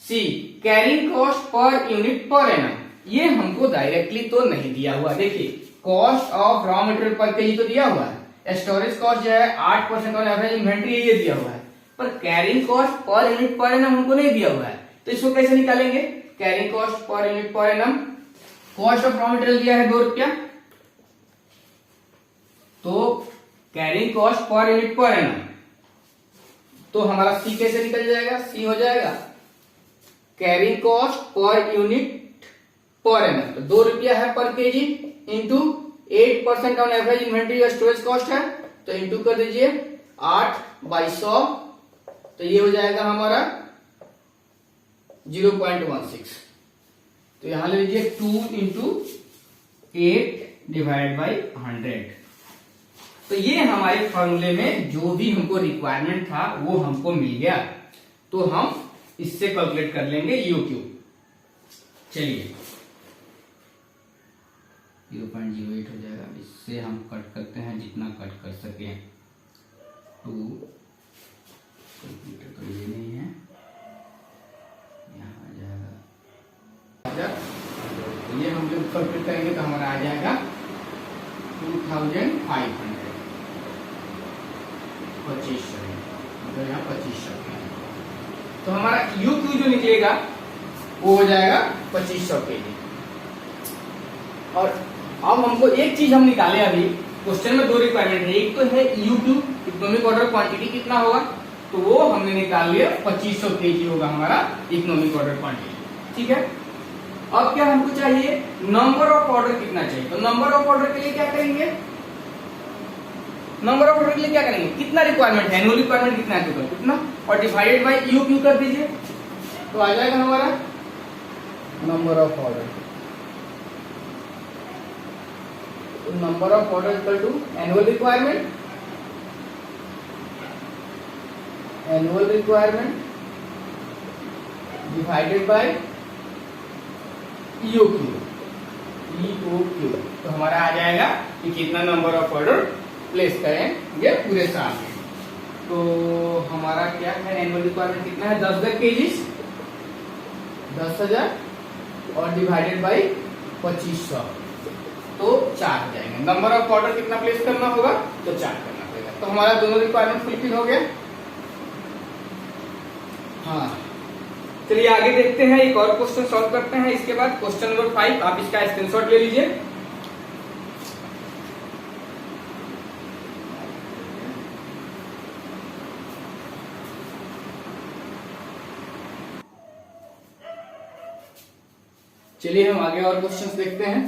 C carrying cost per unit per annum. ये हमको डायरेक्टली तो नहीं दिया हुआ, देखिए cost of raw material per kg तो दिया हुआ है, स्टोरेज कॉस्ट जो है 8% ऑन एवरेज इन्वेंट्री ये दिया हुआ है, पर carrying cost per unit per annum हमको नहीं दिया हुआ है, तो इसको कैसे निकालेंगे, carrying cost per unit per annum, cost of raw material दिया है 2 रुपया, तो carrying cost per unit per annum, तो हमारा सी कैसे निकल जाएगा, सी हो जाएगा carrying cost per unit per annum, तो 2 रुपया है पर KG into 8% on average inventory या स्टोरेज कॉस्ट है, तो इंटू कर दीजिए 8/100, तो ये हो जाएगा हमारा 0.16, तो यहां ले लीजिए 2 इंटू 8 डिवाइड बाई 100। तो ये हमारे फॉर्मूले में जो भी हमको रिक्वायरमेंट था वो हमको मिल गया, तो हम इससे कैलकुलेट कर लेंगे EOQ। चलिए 0.08 हो जाएगा, इससे हम कट करते हैं जितना कट कर सके, 2 कंप्यूटर तो ये नहीं है, यहाँ आ जाएगा, तो ये हम जब कैलकुलेट करेंगे तो हमारा आ जाएगा 2500, 2500, मतलब यहाँ 2500, तो हमारा EOQ जो निकलेगा वो हो जाएगा 2500 केजी। और अब हमको एक चीज हम निकाले, अभी क्वेश्चन में 2 रिक्वायरमेंट है, एक तो है EOQ इकोनॉमिक ऑर्डर क्वांटिटी कितना होगा, तो वो हमने निकाल लिया 2500 केजी होगा हमारा इकोनॉमिक ऑर्डर क्वांटिटी, ठीक है। अब क्या हमको चाहिए, नंबर ऑफ ऑर्डर कितना चाहिए, तो नंबर ऑफ ऑर्डर के लिए क्या करेंगे, नंबर ऑफ ऑर्डर के लिए क्या करेंगे, कितना रिक्वायरमेंट है, एनुअल रिक्वायरमेंट कितना है टोटल कितना, और डिवाइडेड बाय EOQ कर दीजिए, तो आ जाएगा हमारा नंबर ऑफ ऑर्डर, तो number of order equal to annual requirement divided by EOQ, तो हमारा आ जाएगा कि कितना नंबर ऑफ ऑर्डर प्लेस करेंगे पूरे साल में। तो हमारा क्या है, एनुअल रिक्वायरमेंट कितना है 10,000 केजीज, 10,000 और डिवाइडेड बाई 2500, तो 4 हो जाएंगे। नंबर ऑफ ऑर्डर कितना प्लेस करना होगा, तो 4 करना पड़ेगा, तो हमारा दोनों रिक्वायरमेंट फुलफिल हो गया। हाँ, चलिए आगे देखते हैं, एक और क्वेश्चन सॉल्व करते हैं, इसके बाद क्वेश्चन नंबर 5, आप इसका स्क्रीनशॉट ले लीजिए। चलिए हम आगे और क्वेश्चंस देखते हैं।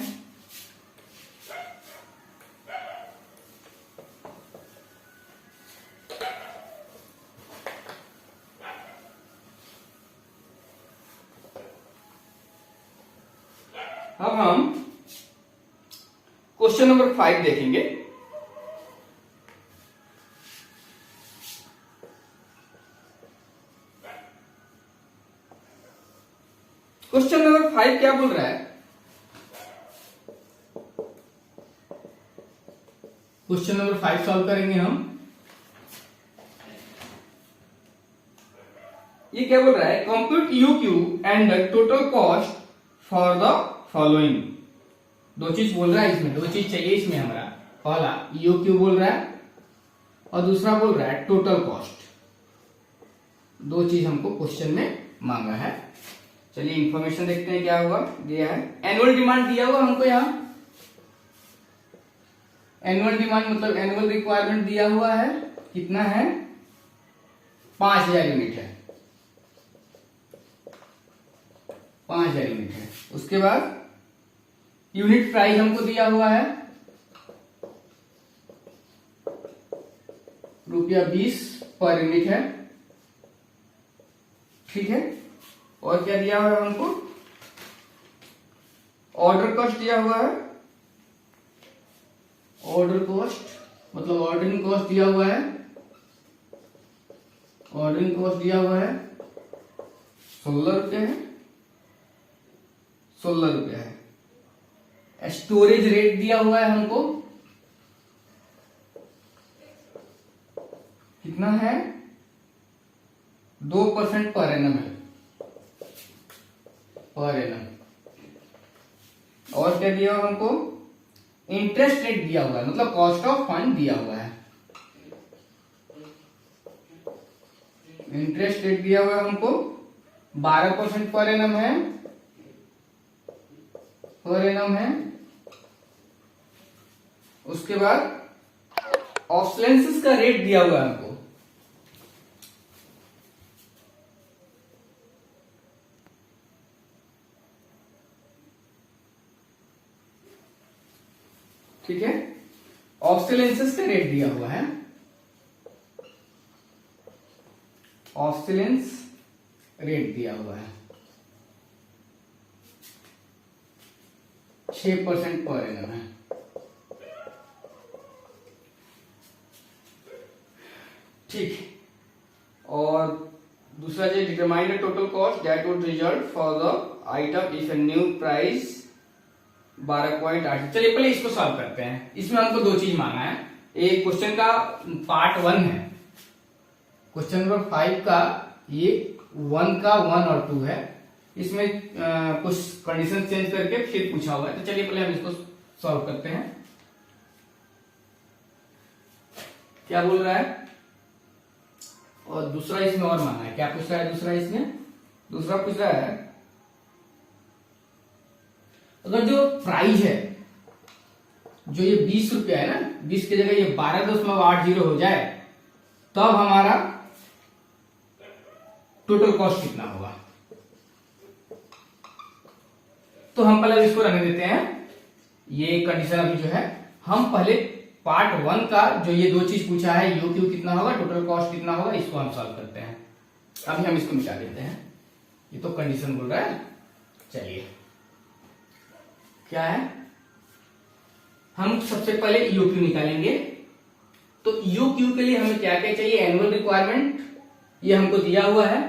अब हम क्वेश्चन नंबर 5 देखेंगे। क्वेश्चन नंबर 5 क्या बोल रहा है? क्वेश्चन नंबर 5 सॉल्व करेंगे हम। ये क्या बोल रहा है? Compute EOQ and the total cost for the following. दो चीज बोल रहा है इसमें, दो चीज चाहिए इसमें हमारा। पहला यूक्यू बोल रहा है और दूसरा बोल रहा है टोटल कॉस्ट। दो चीज हमको क्वेश्चन में मांगा है। चलिए इंफॉर्मेशन देखते हैं क्या हुआ दिया है। एनुअल डिमांड दिया हुआ हमको यहाँ। एनुअल डिमांड मतलब एनुअल रिक्वायरमेंट दिया हुआ है। कितना है? 5000 यूनिट है। 5000 यूनिट है। उसके बाद यूनिट प्राइस हमको दिया हुआ है ₹20 पर यूनिट है। ठीक है। और क्या दिया हुआ है हमको? ऑर्डर कॉस्ट दिया हुआ है। ऑर्डर कॉस्ट मतलब ऑर्डरिंग कॉस्ट दिया हुआ है। ऑर्डरिंग कॉस्ट दिया हुआ है 16 रुपये है। 16 रुपये है। स्टोरेज रेट दिया हुआ है हमको। कितना है? 2% पर एनम है। Per annum. और क्या दिया हुआ हमको? इंटरेस्ट रेट दिया हुआ है मतलब कॉस्ट ऑफ फंड दिया हुआ है। इंटरेस्ट रेट दिया हुआ है हमको 12% पर एनम है। पर एनम है। उसके बाद ऑब्सोलेंसेस का रेट दिया हुआ है हमको। ठीक है। ऑब्सोलेंसेस का रेट दिया हुआ है। ऑब्सोलेंस रेट दिया हुआ है 6% पर एनम है। ठीक। और दूसरा जो determine the total cost that would result for the item if a new price 12.8। चलिए पहले इसको सॉल्व करते हैं। इसमें हमको दो चीज मांगा है। एक क्वेश्चन का पार्ट 1 है। क्वेश्चन नंबर 5 का ये 1 का 1 और 2 है। इसमें कुछ कंडीशन चेंज करके फिर पूछा हुआ है। तो चलिए पहले हम इसको सॉल्व करते हैं। क्या बोल रहा है? और दूसरा इसमें और मांगा है। क्या पूछ रहा है दूसरा इसमें? दूसरा पूछ रहा है अगर जो प्राइस है जो ये 20 रुपया है ना, 20 की जगह ये 12.80 हो जाए तब हमारा टोटल कॉस्ट कितना होगा। तो हम पहले इसको रहने देते हैं। ये कंडीशन अभी जो है हम पहले पार्ट 1 का जो ये दो चीज पूछा है यू क्यू कितना होगा, टोटल कॉस्ट कितना होगा, इसको हम सॉल्व करते हैं। अभी हम इसको मिटा देते हैं। ये तो कंडीशन बोल रहा है। चलिए क्या है? हम सबसे पहले यू क्यू निकालेंगे। तो यू क्यू के लिए हमें क्या क्या चाहिए? एनुअल रिक्वायरमेंट ये हमको दिया हुआ है।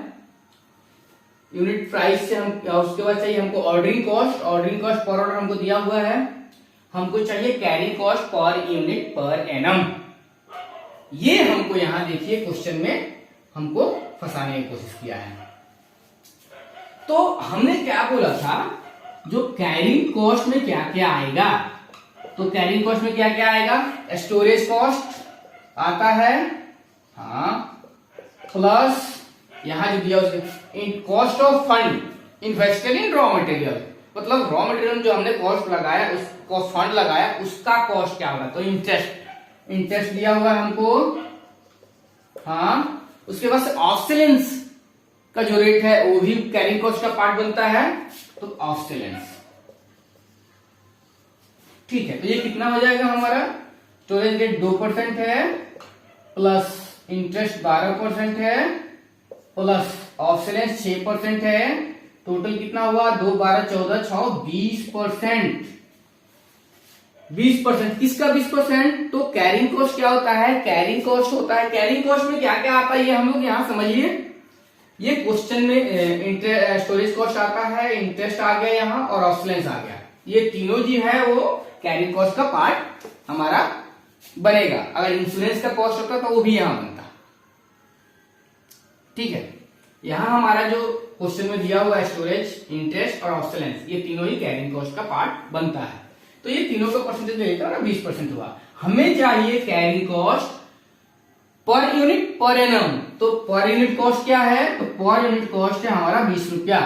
यूनिट प्राइस से हम उसके बाद चाहिए हमको ordering cost. Ordering cost per order हमको दिया हुआ है। हमको चाहिए carrying cost per unit per annum. ये हमको यहां देखिए क्वेश्चन में हमको फंसाने की कोशिश किया है। तो हमने क्या बोला था? जो कैरिंग कॉस्ट में क्या क्या आएगा? तो कैरिंग कॉस्ट में क्या क्या आएगा? स्टोरेज कॉस्ट आता है, हाँ, प्लस यहां जो दिया उसके cost of fund invested in raw material, मतलब रॉ मटेरियल जो हमने कॉस्ट लगाया, उसको फंड लगाया, उसका कॉस्ट क्या होगा? तो इंटरेस्ट, इंटरेस्ट दिया हुआ है हमको, हाँ। उसके बाद ऑब्सोलेंस का जो रेट है वो भी कैरिंग कॉस्ट का पार्ट बनता है। तो ऑब्सोलेंस, ठीक है। तो ये कितना हो जाएगा हमारा? स्टोरेज रेट 2% है, प्लस इंटरेस्ट 12% है, प्लस ऑब्सोलेंस 6% है, टोटल कितना हुआ 2 12 14 6 20%। 20% किसका 20%? तो कैरिंग कॉस्ट क्या होता है? कैरिंग कॉस्ट होता है। कैरिंग कॉस्ट में क्या क्या आता है ये हम लोग यहाँ समझिए। ये क्वेश्चन में स्टोरेज कॉस्ट आता है, इंटरेस्ट आ गया यहाँ और ऑब्सोलेंस आ गया। ये तीनों जो है वो कैरिंग कॉस्ट का पार्ट हमारा बनेगा। अगर इंश्योरेंस का कॉस्ट होता तो वो भी यहां बनता। ठीक है, यहां हमारा जो क्वेश्चन में दिया हुआ है स्टोरेज, इंटरेस्ट और ऑब्सोलेंस, ये तीनों ही कैरिंग कॉस्ट का पार्ट बनता है। तो ये तीनों का परसेंटेज लेता है ना 20% हुआ। हमें चाहिए carrying cost per unit per annum. तो पर यूनिट कॉस्ट क्या है? तो पर यूनिट कॉस्ट है हमारा 20 रुपया।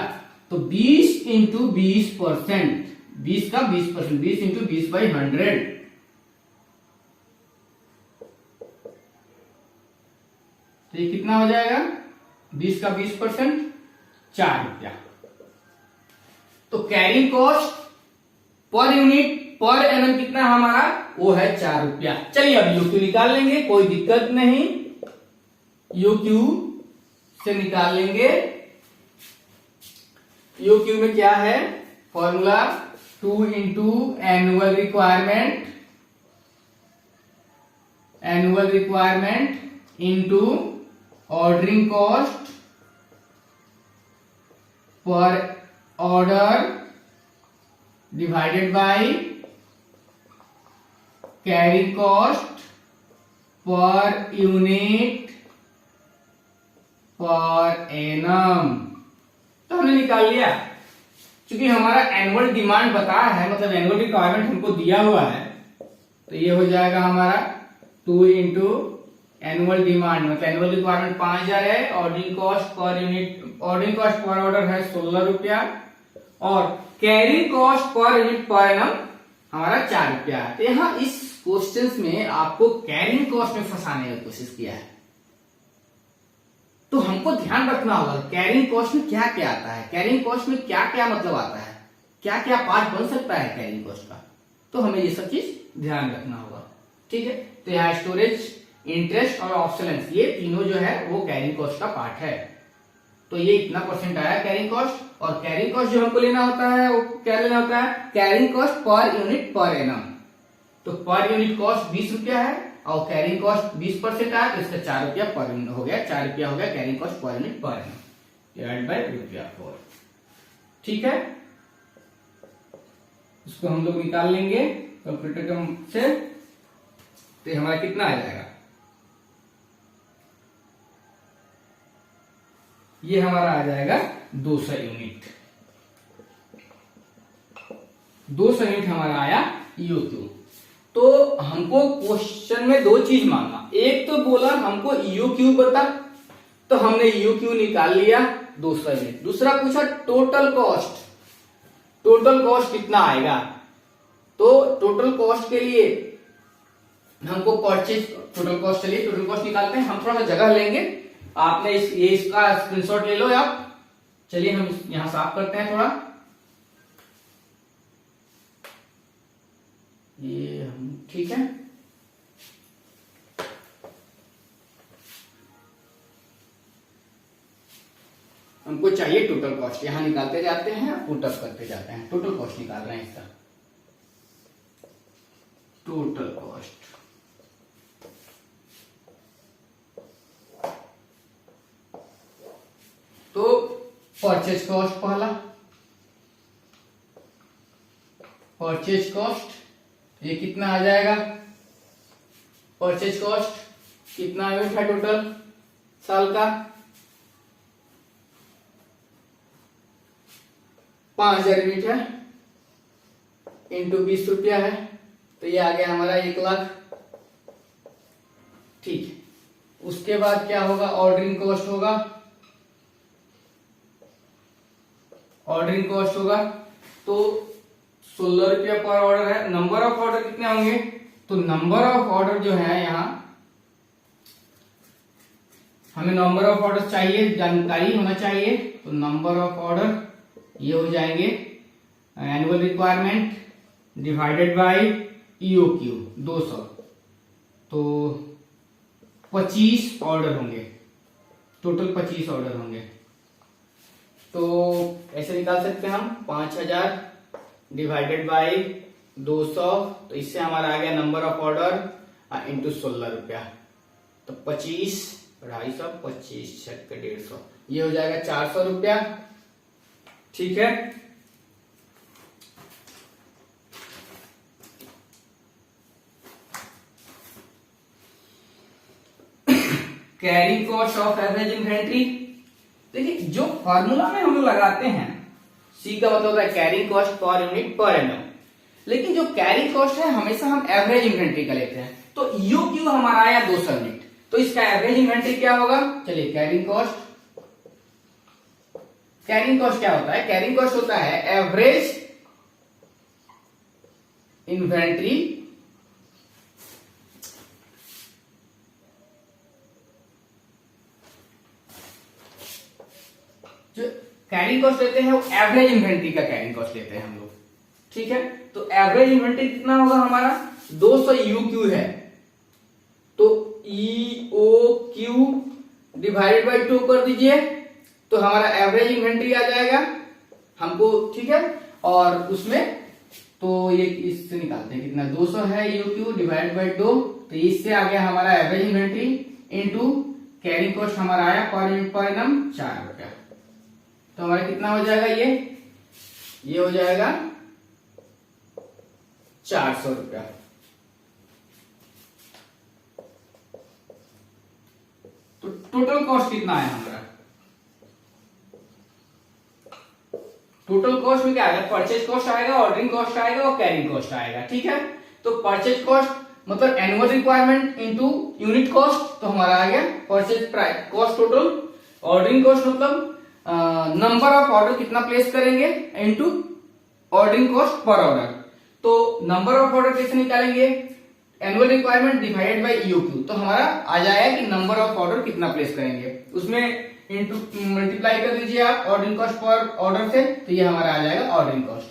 तो 20 इंटू 20%, 20 का 20%, 20 इंटू 20/100। तो ये कितना हो जाएगा? 20 का 20%, 4 रुपया। तो carrying cost per unit per annum कितना हमारा? वो है 4 रुपया। चलिए अब यूक्यू निकाल लेंगे, कोई दिक्कत नहीं, यूक्यू से निकाल लेंगे। यूक्यू में क्या है formula? 2 into annual requirement into ordering cost per order divided by carrying cost per unit per annum. तो हमने निकाल लिया। क्योंकि हमारा एनुअल डिमांड बताया है, मतलब एनुअल रिक्वायरमेंट हमको दिया हुआ है, तो ये हो जाएगा हमारा 2 इंटू एनुअल डिमांड, मतलब एनुअल रिक्वायरमेंट 5000 है। Ordering cost per unit, ordering cost per order है 16 रुपया और carrying cost per unit per annum हमारा 4 रुपया है। तो यहाँ इस क्वेश्चंस में आपको कैरिंग कॉस्ट में फंसाने की कोशिश किया है। तो हमको ध्यान रखना होगा कैरिंग कॉस्ट में क्या क्या आता है, कैरिंग कॉस्ट में क्या क्या मतलब आता है, क्या क्या पार्ट बन सकता है कैरिंग कॉस्ट का। तो हमें ये सब चीज ध्यान रखना होगा। ठीक है, तो यहाँ स्टोरेज, इंटरेस्ट और ऑब्सोलेंस, ये तीनों जो है वो कैरिंग कॉस्ट का पार्ट है। तो ये इतना परसेंट आया कैरिंग कॉस्ट। और कैरिंग कॉस्ट जो हमको लेना होता है वो क्या लेना होता है? Carrying cost per unit per annum. तो पर यूनिट कॉस्ट 20 रुपया है और कैरिंग कॉस्ट 20% आया तो इसका 4 रुपया पर यूनिट हो गया। 4 रुपया हो गया carrying cost per unit per annum divide by ₹4। ठीक है, इसको हम लोग निकाल लेंगे कैलकुलेटर से। तो हमारा कितना आ जाएगा? ये हमारा आ जाएगा 200 यूनिट। 200 यूनिट हमारा आया ईओक्यू। तो हमको क्वेश्चन में 2 चीज मांगा। एक तो बोला हमको ईओक्यू बता, तो हमने ईओक्यू निकाल लिया 200 यूनिट। दूसरा पूछा टोटल कॉस्ट, टोटल कॉस्ट कितना आएगा? तो टोटल कॉस्ट के लिए हमको परचेज टोटल कॉस्ट, चलिए टोटल कॉस्ट निकालते हैं। हम थोड़ा सा जगह लेंगे, आपने ये इसका स्क्रीनशॉट ले लो आप। चलिए हम यहां साफ करते हैं थोड़ा। ये हम ठीक है, हमको चाहिए टोटल कॉस्ट। यहां निकालते जाते हैं, पुट अप करते जाते हैं। टोटल कॉस्ट निकाल रहे हैं इसका, टोटल कॉस्ट। तो परचेज कॉस्ट पहला, परचेज कॉस्ट ये कितना आ जाएगा? परचेज कॉस्ट कितना यूनिट है टोटल साल का? 5000 यूनिट है, इंटू 20 रुपया है, तो ये आ गया हमारा 1 लाख। ठीक है, उसके बाद क्या होगा? ऑर्डरिंग कॉस्ट होगा, ऑर्डरिंग कॉस्ट होगा तो 16 रुपया पर ऑर्डर है। नंबर ऑफ ऑर्डर कितने होंगे? तो नंबर ऑफ ऑर्डर जो है यहाँ हमें नंबर ऑफ ऑर्डर चाहिए, जानकारी होना चाहिए। तो नंबर ऑफ ऑर्डर ये हो जाएंगे annual requirement divided bye EOQ 200। तो 25 ऑर्डर होंगे, टोटल 25 ऑर्डर होंगे। तो ऐसे निकाल सकते हैं हम 5000 डिवाइडेड बाई 200, तो इससे हमारा आ गया नंबर ऑफ ऑर्डर इंटू 16 रुपया, तो 25, 250, 25, 150, ये हो जाएगा 400 रुपया। ठीक है, carrying cost of average inventory. देखिए जो फॉर्मूला में हम लोग लगाते हैं, सी का मतलब होता है carrying cost per unit per annum, लेकिन जो कैरिंग कॉस्ट है हमेशा हम एवरेज इन्वेंट्री का लेते हैं। तो यूक्यू हमारा आया 200 यूनिट, तो इसका एवरेज इन्वेंट्री क्या होगा? चलिए कैरिंग कॉस्ट क्या होता है? कैरिंग कॉस्ट होता है एवरेज इन्वेंट्री जो कैरिंग कॉस्ट लेते हैं वो एवरेज इन्वेंट्री का कैरिंग कॉस्ट लेते हैं हम लोग। ठीक है, तो एवरेज इन्वेंट्री कितना होगा हमारा? 200 यूक्यू है, तो EOQ डिवाइडेड बाई 2 कर दीजिए, तो हमारा एवरेज इन्वेंट्री आ जाएगा हमको। ठीक है, और उसमें तो ये इससे निकालते हैं कितना, 200 है EOQ डिवाइडेड बाई 2, तो इससे आ गया हमारा average inventory into carrying cost हमारा आया पर यूनिट पर एनम 4 रुपया, तो हमारा कितना हो जाएगा? ये हो जाएगा 400 रुपया। तो टोटल कॉस्ट कितना है हमारा? टोटल कॉस्ट में क्या आएगा? परचेज कॉस्ट आएगा, ऑर्डरिंग कॉस्ट आएगा और कैरिंग कॉस्ट आएगा। ठीक है, तो परचेज कॉस्ट मतलब annual requirement into unit cost, तो हमारा आ गया purchase price cost total. Ordering cost मतलब नंबर ऑफ ऑर्डर कितना प्लेस करेंगे into ordering cost per order. तो नंबर ऑफ ऑर्डर कैसे निकालेंगे? Annual requirement divided by EOQ, तो हमारा आ जाएगा कि नंबर ऑफ ऑर्डर कितना प्लेस करेंगे, उसमें इनटू मल्टीप्लाई कर दीजिए आप ऑर्डरिंग कॉस्ट पर ऑर्डर से, तो ये हमारा आ जाएगा ऑर्डरिंग कॉस्ट।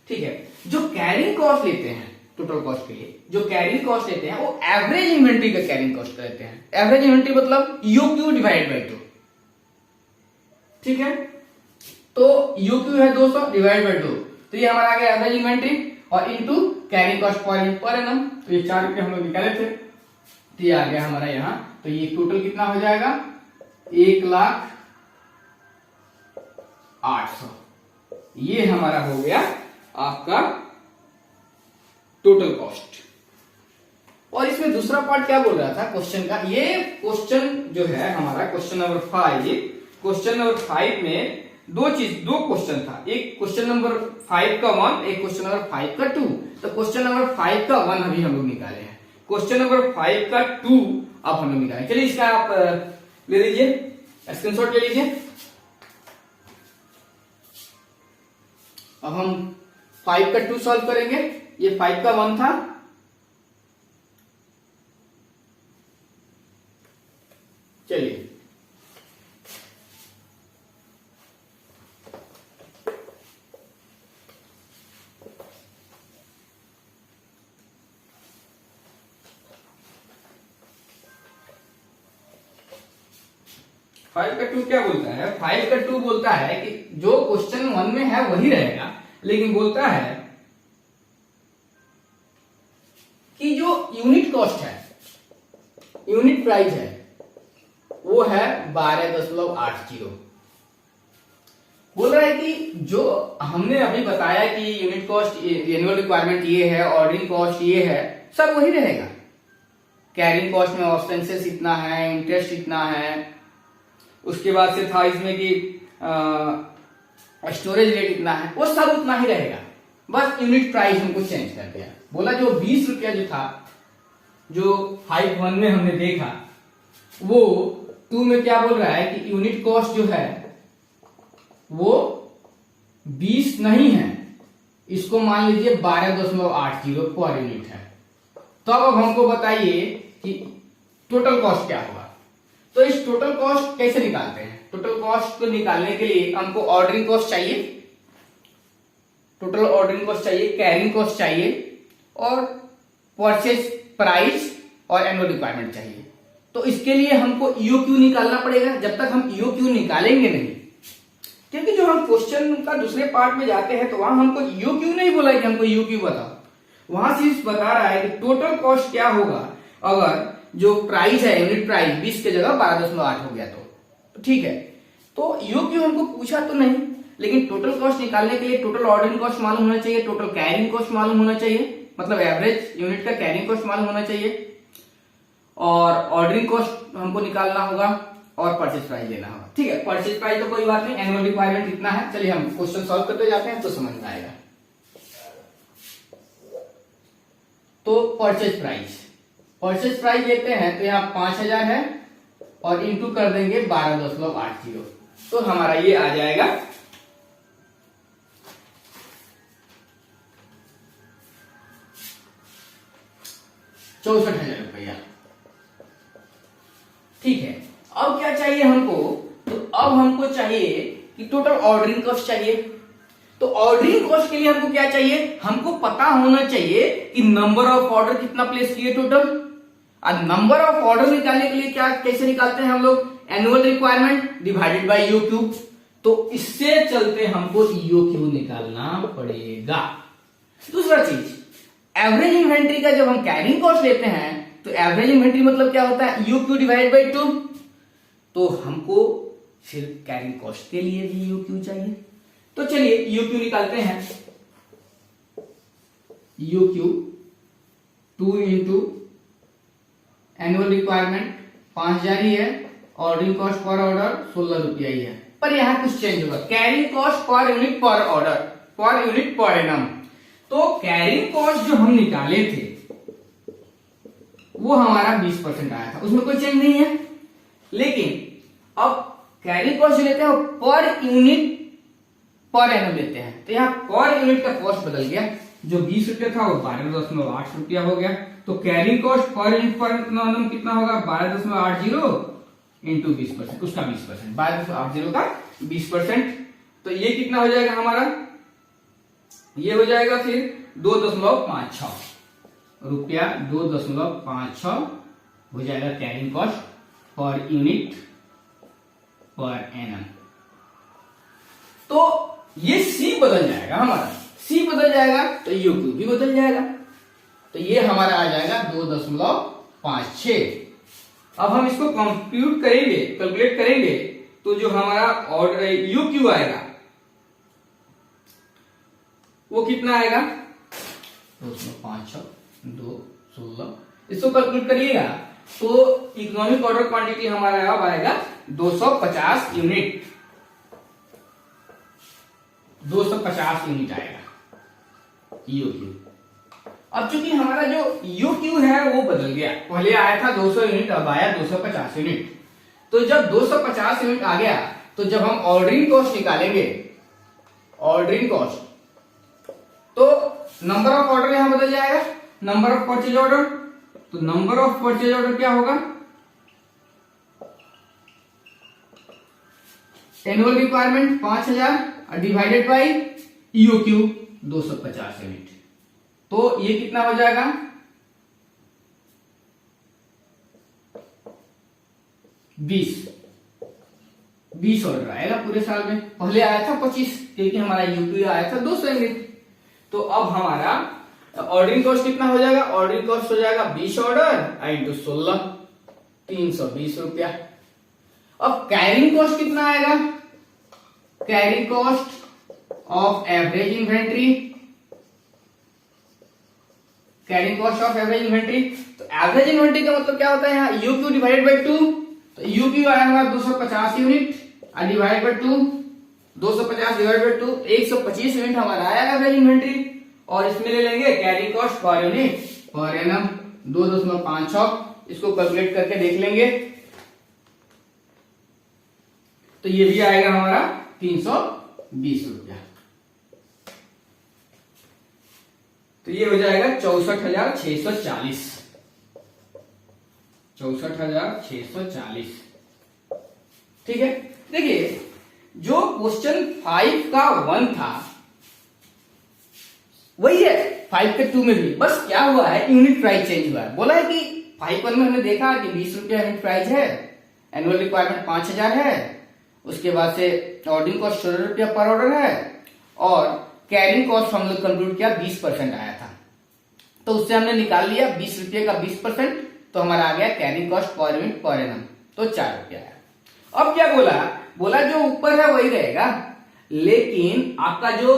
ठीक है, जो कैरिंग कॉस्ट लेते हैं टोटल कॉस्ट के लिए, जो कैरिंग कॉस्ट लेते हैं वो एवरेज इन्वेंट्री का कैरिंग कॉस्ट लेते हैं। एवरेज इन्वेंट्री मतलब EOQ डिवाइड बाई 2। ठीक है, तो EOQ है 200 डिवाइड बाई 2, तो ये हमारा आ गया एवरेज इन्वेंट्री और इनटू कैरिंग कॉस्ट पर एनम, तो ये 4 रुपये हम लोग निकाले थे, तो ये आ गया हमारा यहाँ। तो ये टोटल कितना हो जाएगा? 1,08,000, ये हमारा हो गया आपका टोटल कॉस्ट। और इसमें दूसरा पार्ट क्या बोल रहा था क्वेश्चन का? ये क्वेश्चन जो है हमारा क्वेश्चन नंबर 5, क्वेश्चन नंबर 5 में दो क्वेश्चन था, एक क्वेश्चन नंबर 5 का 1, एक क्वेश्चन नंबर 5 का 2। तो क्वेश्चन नंबर 5 का 1 अभी हम लोग निकाले हैं, क्वेश्चन नंबर 5 का 2 अब हम लोग निकाले। चलिए इसका आप ले लीजिए, स्क्रीनशॉट ले लीजिए। अब हम 5 का 2 सॉल्व करेंगे, ये 5 का 1 था। चलिए 5 का 2 क्या बोलता है? 5 का 2 बोलता है कि जो क्वेश्चन 1 में है वही रहेगा, लेकिन बोलता है कि जो यूनिट कॉस्ट है, यूनिट प्राइस है, वो है 12.80। बोल रहा है कि जो हमने अभी बताया कि यूनिट कॉस्ट, एनुअल रिक्वायरमेंट ये है, ऑर्डरिंग कॉस्ट ये है, सब वही रहेगा। कैरिंग कॉस्ट में ऑब्सटेंसेस इतना है, इंटरेस्ट इतना है, उसके बाद से था इसमें कि स्टोरेज रेट इतना है, वो सब उतना ही रहेगा, बस यूनिट प्राइस हमको चेंज कर दिया। बोला जो 20 रुपया जो था, जो 5.1 में हमने देखा, वो 2 में क्या बोल रहा है कि यूनिट कॉस्ट जो है वो 20 नहीं है, इसको मान लीजिए 12.80 पर यूनिट है। तो अब हमको बताइए कि टोटल कॉस्ट क्या होगा। तो इस टोटल कॉस्ट कैसे निकालते हैं? टोटल कॉस्ट को निकालने के लिए हमको ऑर्डरिंग कॉस्ट चाहिए, टोटल ऑर्डरिंग कॉस्ट चाहिए, कैरिंग कॉस्ट चाहिए और परचेज प्राइस और एनुअल रिक्वायरमेंट चाहिए। तो इसके लिए हमको EOQ निकालना पड़ेगा। जब तक हम EOQ निकालेंगे नहीं, क्योंकि जो हम क्वेश्चन का दूसरे पार्ट में जाते हैं तो वहां हमको यू क्यू नहीं बोला है कि हमको यू क्यू बताओ, वहां सिर्फ बता रहा है कि टोटल कॉस्ट क्या होगा अगर जो प्राइस है यूनिट प्राइस 20 के जगह 12.8 हो गया तो ठीक है। तो यू क्यू हमको पूछा तो नहीं, लेकिन टोटल कॉस्ट निकालने के लिए टोटल ऑर्डरिंग कॉस्ट मालूम होना चाहिए, टोटल कैरिंग कॉस्ट मालूम होना चाहिए, मतलब एवरेज यूनिट का कैरिंग कॉस्ट मालूम होना चाहिए, और ऑर्डरिंग कॉस्ट हमको निकालना होगा, और परचेज प्राइस लेना होगा। ठीक है, परचेज प्राइस तो कोई बात नहीं, एनुअल रिक्वायरमेंट इतना है। चलिए हम क्वेश्चन सॉल्व करते जाते हैं तो समझ में आएगा। तो परचेज प्राइस लेते हैं तो यहाँ 5000 है और इंटू कर देंगे 12.80, तो हमारा ये आ जाएगा 64,000 रुपया। ठीक है, अब क्या चाहिए हमको, तो अब हमको चाहिए कि टोटल ऑर्डरिंग कॉस्ट चाहिए। तो ऑर्डरिंग कॉस्ट के लिए हमको क्या चाहिए, हमको पता होना चाहिए कि नंबर ऑफ ऑर्डर कितना प्लेस किए टोटल। और नंबर ऑफ ऑर्डर निकालने के लिए क्या कैसे निकालते हैं हम लोग, annual requirement divided bye u cube. तो इससे चलते हमको यू क्यूब निकालना पड़ेगा। दूसरा चीज, एवरेज इन्वेंट्री का जब हम कैरिंग कॉस्ट लेते हैं तो एवरेज इन्वेंट्री मतलब क्या होता है, यू क्यू डिवाइड बाई 2। तो हमको सिर्फ कैरिंग कॉस्ट के लिए भी यू क्यू चाहिए। तो चलिए यू क्यू निकालते हैं। You Q 2 into annual requirement 5000 ही है, ऑर्डरिंग कॉस्ट पर ऑर्डर 16 रुपया ही है, पर यहां कुछ चेंज होगा, कैरिंग कॉस्ट पर यूनिट पर ऑर्डर, पर यूनिट पर एनम। तो कैरिंग कॉस्ट जो हम निकाले थे वो हमारा 20% आया था, उसमें कोई चेंज नहीं है। लेकिन अब कैरिंग कॉस्ट लेते हैं पर यूनिट पर एनम लेते हैं, तो यहाँ पर यूनिट का कॉस्ट बदल गया, जो 20 रुपया था वो 12.8 रुपया हो गया। तो carrying cost per unit per annum कितना होगा, 12.80 इंटू 20%, उसका 20%, 12.80 का 20%। तो ये कितना हो जाएगा हमारा, ये हो जाएगा फिर 2.56 रुपया, 2.56 हो जाएगा carrying cost per unit per annum. तो ये सी बदल जाएगा हमारा, सी बदल जाएगा तो यू क्यू भी बदल जाएगा। तो ये हमारा आ जाएगा 2.56। अब हम इसको कंप्यूट करेंगे, कैलकुलेट करेंगे, तो जो हमारा ऑर्डर यू क्यू आएगा वो कितना आएगा, 2.56 2 16। इसको कैलकुलेट करिएगा तो इकोनॉमिक ऑर्डर क्वांटिटी हमारा अब आएगा 250 यूनिट, 250 यूनिट आएगा यू क्यू। अब चूंकि हमारा जो यू क्यू है वो बदल गया, पहले आया था 200 यूनिट, अब आया 250 यूनिट। तो जब 250 यूनिट आ गया तो जब हम ऑर्डरिंग कॉस्ट निकालेंगे, ऑर्डरिंग कॉस्ट, तो नंबर ऑफ ऑर्डर यहां बदल जाएगा, नंबर ऑफ परचेज ऑर्डर। तो नंबर ऑफ परचेज ऑर्डर क्या होगा, annual requirement 5000 divided by you Q 250 unit. तो ये कितना हो जाएगा, 20 ऑर्डर आएगा पूरे साल में। पहले आया था 25, क्योंकि हमारा यूक्यू आया था 200 यूनिट। तो अब हमारा ऑर्डरिंग कॉस्ट कितना हो जाएगा, ऑर्डरिंग कॉस्ट हो जाएगा 20 ऑर्डर इंटू 16, 320 रुपया। अब कैरिंग कॉस्ट कितना आएगा, carrying cost of average inventory, carrying cost of average inventory. तो एवरेज इन्वेंट्री का मतलब क्या होता है, यहाँ यू क्यू डिवाइडेड बाई 2। तो यू क्यू आया हमारा 250 unit divide by 2, 250 divide by 2, 125 unit हमारा आया एवरेज इन्वेंट्री। और इसमें ले लेंगे carrying cost per unit per annum 2.56, इसको कैलकुलेट करके देख लेंगे तो ये भी आएगा हमारा 320 रुपया। तो ये हो जाएगा 64,640, 64,640। ठीक है, देखिए जो क्वेश्चन 5 का 1 था वही है 5 के 2 में भी, बस क्या हुआ है यूनिट प्राइस चेंज हुआ है। बोला है कि 5 1 में हमने देखा कि 20 रुपया यूनिट प्राइस है, एनुअल रिक्वायरमेंट 5000 है, उसके बाद से ऑर्डरिंग कॉस्ट 16 रुपया पर ऑर्डर है, और कैरिंग कॉस्ट हम लोग कंप्यूट किया 20% आया था, तो उससे हमने निकाल लिया 20 रुपये का 20%, तो हमारा आ गया carrying cost per unit per annum, तो 4 रुपया आया। अब क्या बोला जो ऊपर है वही रहेगा, लेकिन आपका जो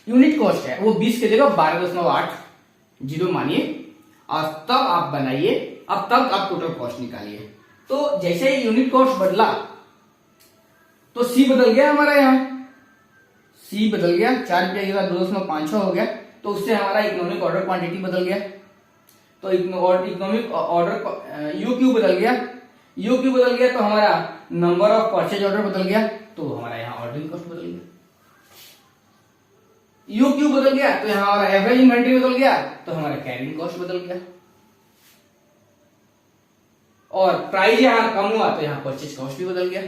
यूनिट कॉस्ट है वो 20 की जगह 12.80 मानिए, और तब आप बनाइए, अब तब आप टोटल कॉस्ट निकालिए। तो जैसे ही यूनिट कॉस्ट बदला तो सी बदल गया हमारा, यहां सी बदल गया, 4 रुपया की जगह 2.56 हो गया, तो उससे हमारा इकोनॉमिक ऑर्डर क्वांटिटी बदल गया, तो इकोनॉमिक ऑर्डर यू क्यू बदल गया, यू क्यू बदल गया तो हमारा नंबर ऑफ परचेज ऑर्डर बदल गया, तो हमारा यहाँ ऑर्डरिंग कॉस्ट बदल गया। यू क्यू बदल गया तो यहाँ हमारा एवरेज इन्वेंटरी बदल गया, तो हमारा कैरिंग कॉस्ट बदल गया, और प्राइस यहाँ कम हुआ तो यहाँ परचेज कॉस्ट भी बदल गया।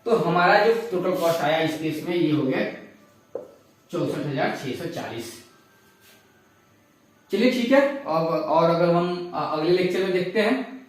तो हमारा जो टोटल कॉस्ट आया इस केस में ये हो गया 64,640। चलिए ठीक है, और अगर हम अगले लेक्चर में देखते हैं